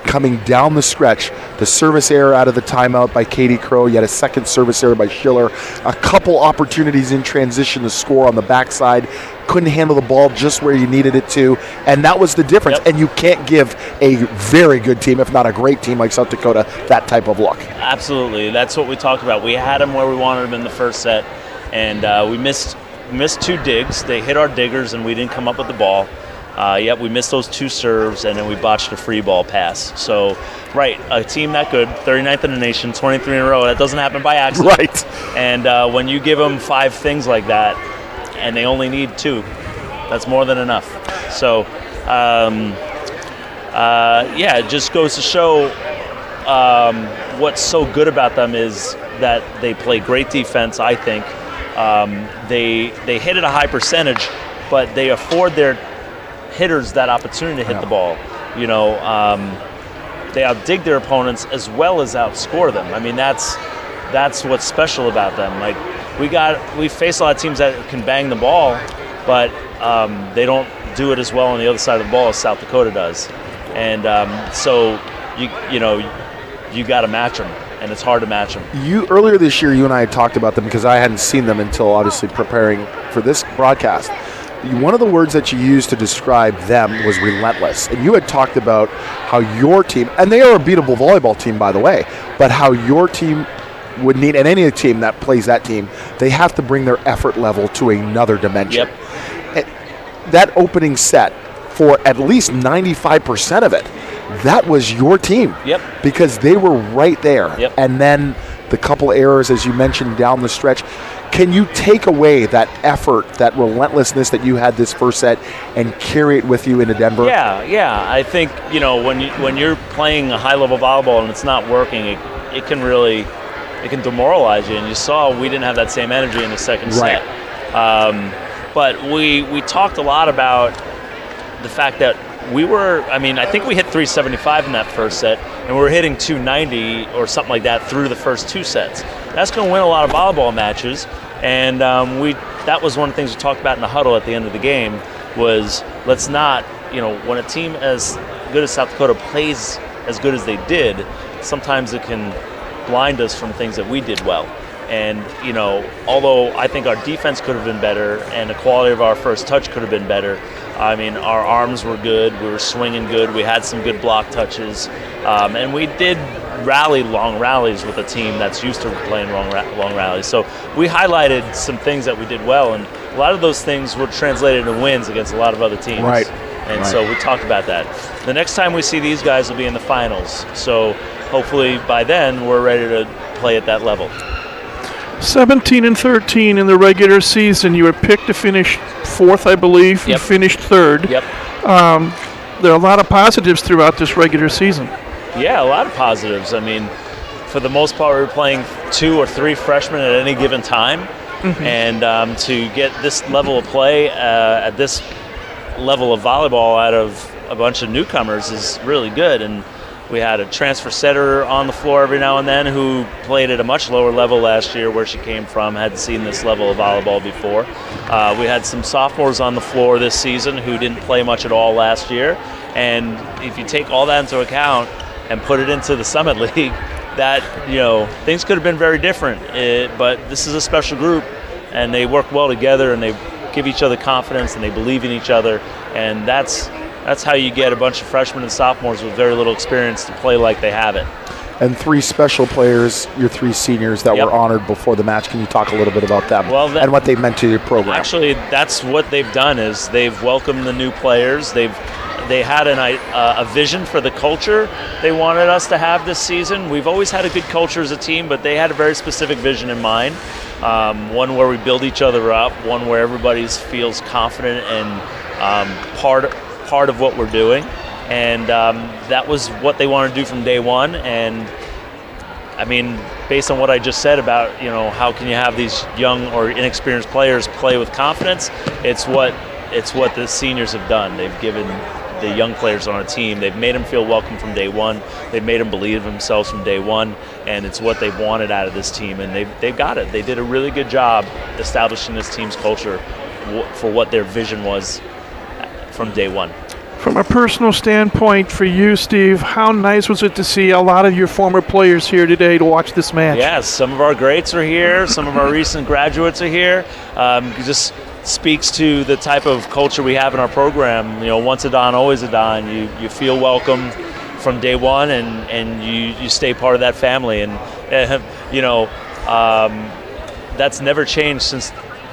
coming down the stretch, the service error out of the timeout by Katie Crow, yet a second service error by Schiller, a couple opportunities in transition to score on the backside, couldn't handle the ball just where you needed it to, and that was the difference. Yep. And you can't give a very good team, if not a great team like South Dakota, that type of look. Absolutely. That's what we talked about. We had them where we wanted them in the first set, and we missed 2 digs. They hit our diggers, and we didn't come up with the ball. We missed those 2 serves, and then we botched a free ball pass. So, a team that good, 39th in the nation, 23 in a row, that doesn't happen by accident. Right. And when you give them 5 things like that, and they only need 2, that's more than enough. So, it just goes to show what's so good about them is that they play great defense, I think. They hit at a high percentage, but they afford their hitters that opportunity to hit the ball. They outdig their opponents as well as outscore them. I mean, that's what's special about them. Like we face a lot of teams that can bang the ball, but they don't do it as well on the other side of the ball as South Dakota does. And so you got to match them, and it's hard to match them. Earlier this year, you and I had talked about them because I hadn't seen them until obviously preparing for this broadcast. One of the words that you used to describe them was relentless. And you had talked about how your team, and they are a beatable volleyball team, by the way, but how your team would need, and any team that plays that team, they have to bring their effort level to another dimension. Yep. That opening set, for at least 95% of it, that was your team. Yep. Because they were right there. Yep. And then the couple errors, as you mentioned, down the stretch. Can you take away that effort, that relentlessness that you had this first set and carry it with you into Denver? Yeah. I think, when you're playing a high-level volleyball and it's not working, it can demoralize you. And you saw we didn't have that same energy in the second set. But we talked a lot about the fact that I think we hit 375 in that first set, and we were hitting 290 or something like that through the first 2 sets. That's going to win a lot of volleyball matches, and that was one of the things we talked about in the huddle at the end of the game was let's not, when a team as good as South Dakota plays as good as they did, sometimes it can blind us from things that we did well. And, you know, although I think our defense could have been better and the quality of our first touch could have been better, I mean, our arms were good, we were swinging good, we had some good block touches, and we did rally long rallies with a team that's used to playing long rallies. So we highlighted some things that we did well, and a lot of those things were translated into wins against a lot of other teams. Right. And so we talked about that. The next time we see these guys will be in the finals. So hopefully by then we're ready to play at that level. 17-13 in the regular season. You were picked to finish fourth, I believe. You finished third. Yep. There are a lot of positives throughout this regular season. Yeah, a lot of positives. I mean, for the most part, we were playing 2 or 3 freshmen at any given time. And to get this level of play at this level of volleyball out of a bunch of newcomers is really good. And we had a transfer setter on the floor every now and then who played at a much lower level last year where she came from, hadn't seen this level of volleyball before. We had some sophomores on the floor this season who didn't play much at all last year. And if you take all that into account and put it into the Summit League, that, you know, things could have been very different. But this is a special group, and they work well together, and they give each other confidence, and they believe in each other, and that's how you get a bunch of freshmen and sophomores with very little experience to play like they have it. And 3 special players, your 3 seniors that were honored before the match. Can you talk a little bit about them and what they meant to your program? Actually, that's what they've done is they've welcomed the new players. They had a vision for the culture they wanted us to have this season. We've always had a good culture as a team, but they had a very specific vision in mind. One where we build each other up, one where everybody feels confident and part of what we're doing, and that was what they wanted to do from day one. And I mean, based on what I just said about, you know, how can you have these young or inexperienced players play with confidence, it's what the seniors have done. They've given the young players on our team, they've made them feel welcome from day one, they've made them believe in themselves from day one, and it's what they've wanted out of this team, and they've got it. They did a really good job establishing this team's culture for what their vision was from day one. From a personal standpoint for you, Steve, how nice was it to see a lot of your former players here today to watch this match? Yes, some of our greats are here, some of our recent graduates are here. It just speaks to the type of culture we have in our program. You know, once a Don, always a Don. You feel welcome from day one, and you stay part of that family. And, you know, that's never changed since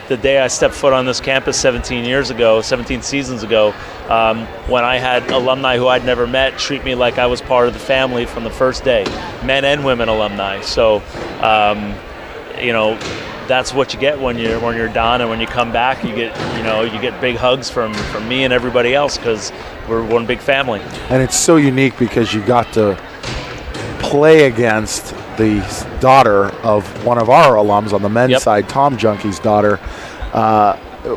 the day I stepped foot on this campus 17 seasons ago, when I had alumni who I'd never met treat me like I was part of the family from the first day, men and women alumni. So, you know, that's what you get when you're Don, and when you come back, you get big hugs from me and everybody else, because we're one big family. And it's so unique because you got to play against the daughter of one of our alums on the men's side, Tom Junkie's daughter.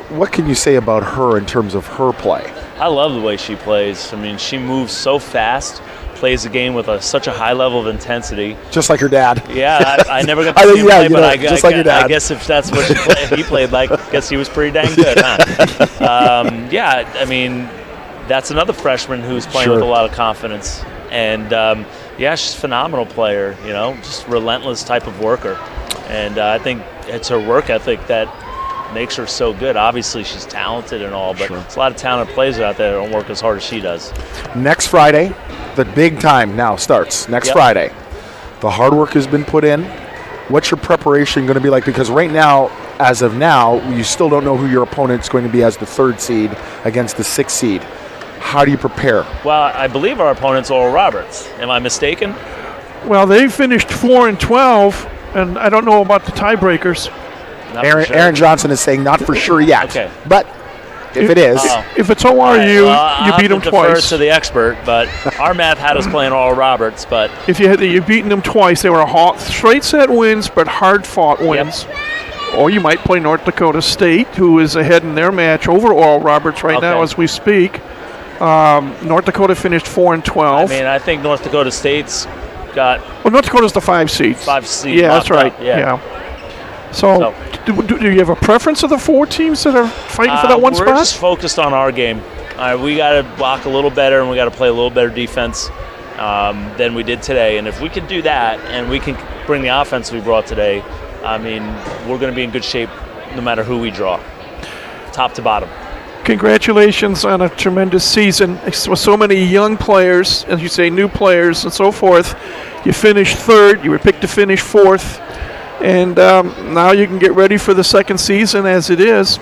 What can you say about her in terms of her play? I love the way she plays. I mean, she moves so fast, plays the game with such a high level of intensity. Just like her dad. Yeah, I never got to see him play, but just like your dad. I guess if that's what he played like, I guess he was pretty dang good, huh? Yeah, I mean, that's another freshman who's playing with a lot of confidence. And, yeah, she's a phenomenal player, you know, just relentless type of worker. And I think it's her work ethic that makes her so good. Obviously, she's talented and all, but there's a lot of talented players out there that don't work as hard as she does. Next Friday, the big time now starts. Next Friday. The hard work has been put in. What's your preparation going to be like? Because right now, as of now, you still don't know who your opponent's going to be as the 3rd seed against the 6th seed. How do you prepare? Well, I believe our opponent's Oral Roberts. Am I mistaken? Well, they finished 4-12, and I don't know about the tiebreakers. Aaron Johnson is saying not for sure yet. Okay. But if it is. If it's ORU, you beat them twice. I'll defer to the expert, but our math had us playing Oral Roberts. But if you've beaten them twice, they were straight set wins, but hard fought wins. Or you might play North State, who is ahead in their match over Oral Roberts right now as we speak. North Dakota finished 4-12. I mean, I think North Dakota State's got. Well, North Dakota's the 5 seed. 5 seed. Yeah, that's right. Up, yeah. So, do you have a preference of the 4 teams that are fighting for that one spot? We're just focused on our game. We got to block a little better, and we got to play a little better defense. than we did today. And if we can do that and we can bring the offense we brought today, I mean, we're going to be in good shape no matter who we draw, top to bottom. Congratulations on a tremendous season with so many young players, as you say, new players and so forth. You finished third. You were picked to finish fourth. And now you can get ready for the second season as it is.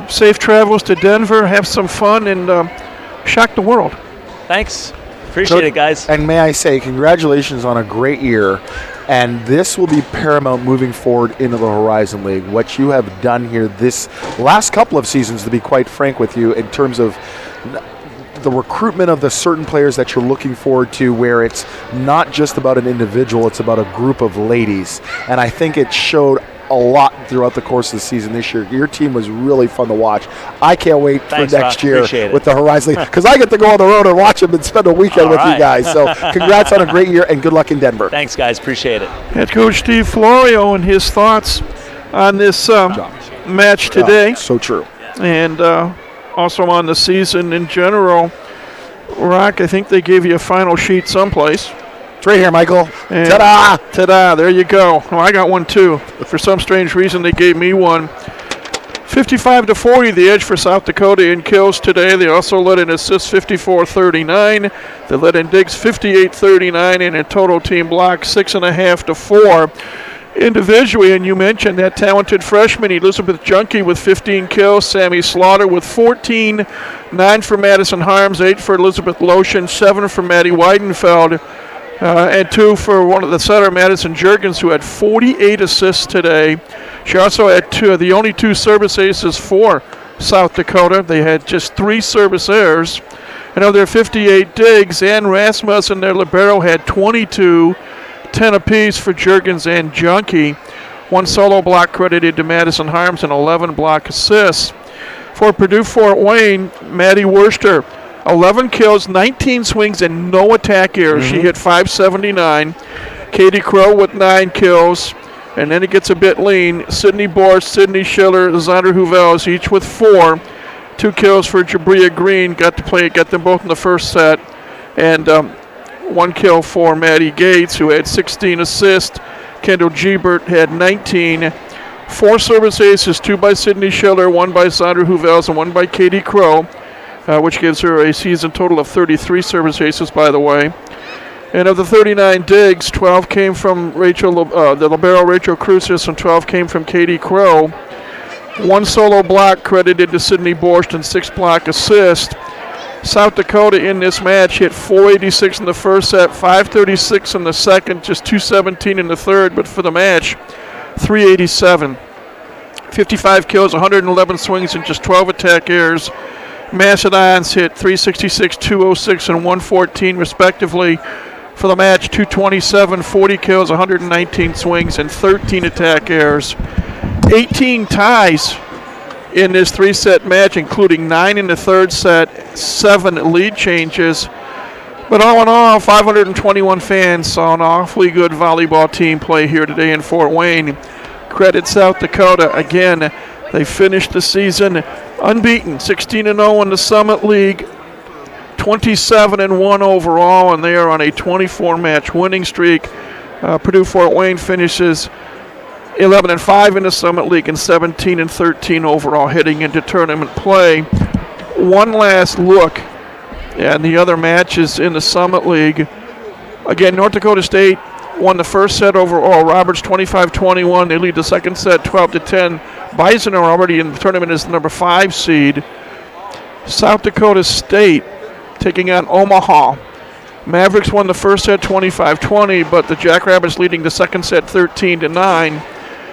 Safe travels to Denver. Have some fun and shock the world. Thanks. Appreciate it, guys. And may I say, congratulations on a great year. And this will be paramount moving forward into the Horizon League. What you have done here this last couple of seasons, to be quite frank with you, in terms of the recruitment of the certain players that you're looking forward to, where it's not just about an individual, it's about a group of ladies. And I think it showed a lot throughout the course of the season this year. Your team was really fun to watch. I can't wait for next year with the Horizon League, because I get to go on the road and watch them and spend a weekend with you guys. So congrats on a great year and good luck in Denver. Thanks, guys. Appreciate it. Head coach Steve Florio and his thoughts on this match today. So true. And also on the season in general. Rock, I think they gave you a final sheet someplace. It's right here, Michael. And ta-da! Ta-da, there you go. Well, I got one too. For some strange reason, they gave me one. 55-40, the edge for South Dakota in kills today. They also led in assists 54-39. They led in digs 58-39, and in total team blocks 6.5-4. Individually, and you mentioned that talented freshman, Elizabeth Junkie with 15 kills, Sammy Slaughter with 14, 9 for Madison Harms, 8 for Elizabeth Lotion, 7 for Maddie Weidenfeld, and 2 for one of the setter, Madison Juergens, who had 48 assists today. She also had the only 2 service aces for South Dakota. They had just 3 service errors. And of their 58 digs, Ann Rasmussen, their libero, had 22, 10 apiece for Juergens and Junkie. 1 solo block credited to Madison Harms and 11 block assists. For Purdue Fort Wayne, Maddie Worcester, 11 kills, 19 swings, and no attack errors. She hit .579. Katie Crow with 9 kills. And then it gets a bit lean. Sydney Borst, Sydney Schiller, Zander Huvels, each with 4. 2 kills for Jabria Green. Got them both in the first set. And 1 kill for Maddie Gates, who had 16 assists. Kendall Gebert had 19. 4 service aces, 2 by Sydney Schiller, 1 by Zander Huvels, and 1 by Katie Crow, which gives her a season total of 33 service aces, by the way. And of the 39 digs, 12 came from the libero Rachel Crucis, and 12 came from Katie Crow. 1 solo block credited to Sydney Borst and 6 block assists. South Dakota in this match hit .486 in the first set, .536 in the second, just .217 in the third, but for the match, .387. 55 kills, 111 swings, and just 12 attack errors. Macedons hit .366, .206, and .114 respectively. For the match, .227, 40 kills, 119 swings, and 13 attack errors. 18 ties in this 3-set match, including 9 in the third set, 7 lead changes. But all in all, 521 fans saw an awfully good volleyball team play here today in Fort Wayne. Credit South Dakota. Again, they finished the season unbeaten, 16-0 in the Summit League, 27-1 overall, and they are on a 24-match winning streak. Purdue Fort Wayne finishes 11-5 in the Summit League and 17-13 overall heading into tournament play. One last look at the other matches in the Summit League. Again, North Dakota State won the first set over Oral Roberts 25-21. They lead the second set 12-10. Bison are already in the tournament as the number 5 seed. South Dakota State taking on Omaha. Mavericks won the first set 25-20, but the Jackrabbits leading the second set 13-9.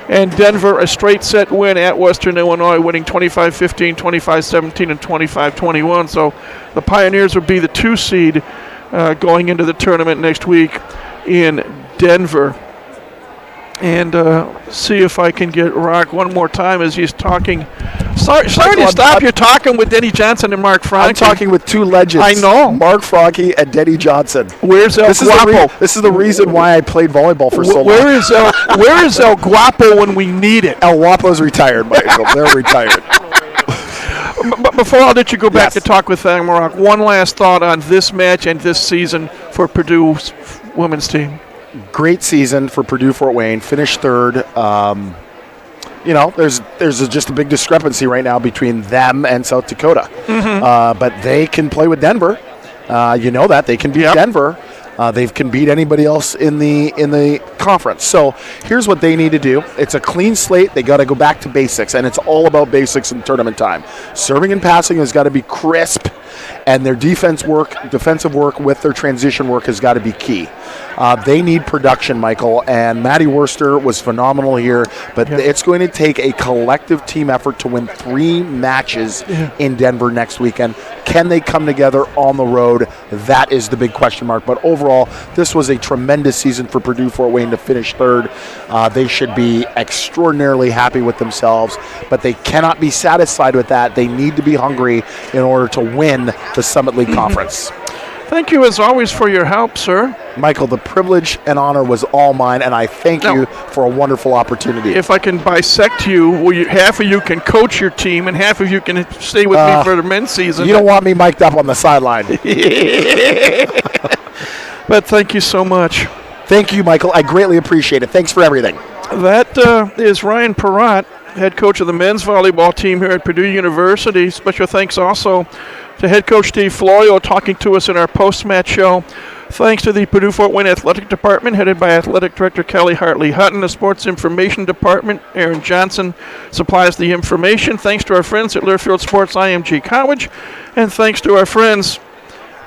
And Denver, a straight set win at Western Illinois, winning 25-15, 25-17, and 25-21. So the Pioneers will be the 2 seed going into the tournament next week in Denver. And see if I can get Rock one more time as he's talking. Sorry to stop you talking with Denny Johnson and Mark Franke. I'm talking with 2 legends. I know. Mark Franke and Denny Johnson. Where's El Guapo? This is the reason why I played volleyball for so long. Where is El Guapo when we need it? El Guapo's retired, Michael. They're retired. But before I'll let you go back Yes. to talk with Amarok, one last thought on this match and this season for Purdue's women's team. Great season for Purdue Fort Wayne. Finished third. There's just a big discrepancy right now between them and South Dakota. But they can play with Denver. That they can beat Denver. They can beat anybody else in the conference. So here's what they need to do. It's a clean slate. They got to go back to basics, and it's all about basics in tournament time. Serving and passing has got to be crisp, and their defensive work with their transition work has got to be key. They need production, Michael, and Maddie Worcester was phenomenal here, but it's going to take a collective team effort to win 3 matches in Denver next weekend. Can they come together on the road? That is the big question mark. But overall, this was a tremendous season for Purdue Fort Wayne to finish third. They should be extraordinarily happy with themselves, but they cannot be satisfied with that. They need to be hungry in order to win the Summit League Conference. Thank you, as always, for your help, sir. Michael, the privilege and honor was all mine, and I thank you for a wonderful opportunity. If I can bisect you, half of you can coach your team, and half of you can stay with me for the men's season. You don't want me mic'd up on the sideline. But thank you so much. Thank you, Michael. I greatly appreciate it. Thanks for everything. That is Ryan Perrott, head coach of the men's volleyball team here at Purdue University. Special thanks also to head coach Steve Florio talking to us in our post-match show. Thanks to the Purdue Fort Wayne Athletic Department, headed by Athletic Director Kelly Hartley-Hutton. The Sports Information Department, Aaron Johnson, supplies the information. Thanks to our friends at Learfield Sports IMG College. And thanks to our friends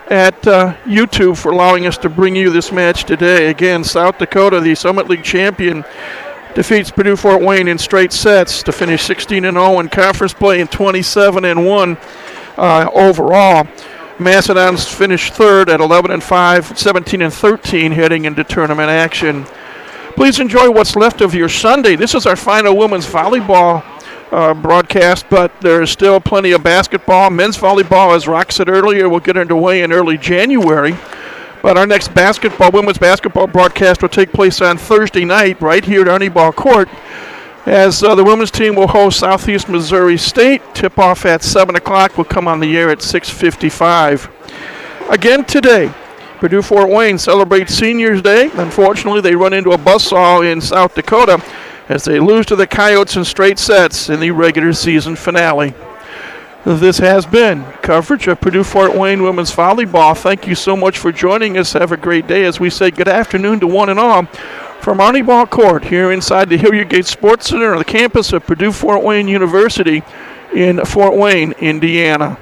at YouTube for allowing us to bring you this match today. Again, South Dakota, the Summit League champion, defeats Purdue Fort Wayne in straight sets to finish 16-0 in conference play and 27-1 overall. Macedon's finished third at 11-5, 17-13 heading into tournament action. Please enjoy what's left of your Sunday. This is our final women's volleyball broadcast, but there is still plenty of basketball. Men's volleyball, as Rock said earlier, will get underway in early January. But our next women's basketball broadcast will take place on Thursday night right here at Arnie Ball Court, as the women's team will host Southeast Missouri State. Tip-off at 7 o'clock will come on the air at 6:55. Again today, Purdue Fort Wayne celebrates Seniors Day. Unfortunately, they run into a buzzsaw in South Dakota as they lose to the Coyotes in straight sets in the regular season finale. This has been coverage of Purdue Fort Wayne women's volleyball. Thank you so much for joining us. Have a great day as we say good afternoon to one and all from Arnie Ball Court here inside the Hilliard Gate Sports Center on the campus of Purdue Fort Wayne University in Fort Wayne, Indiana.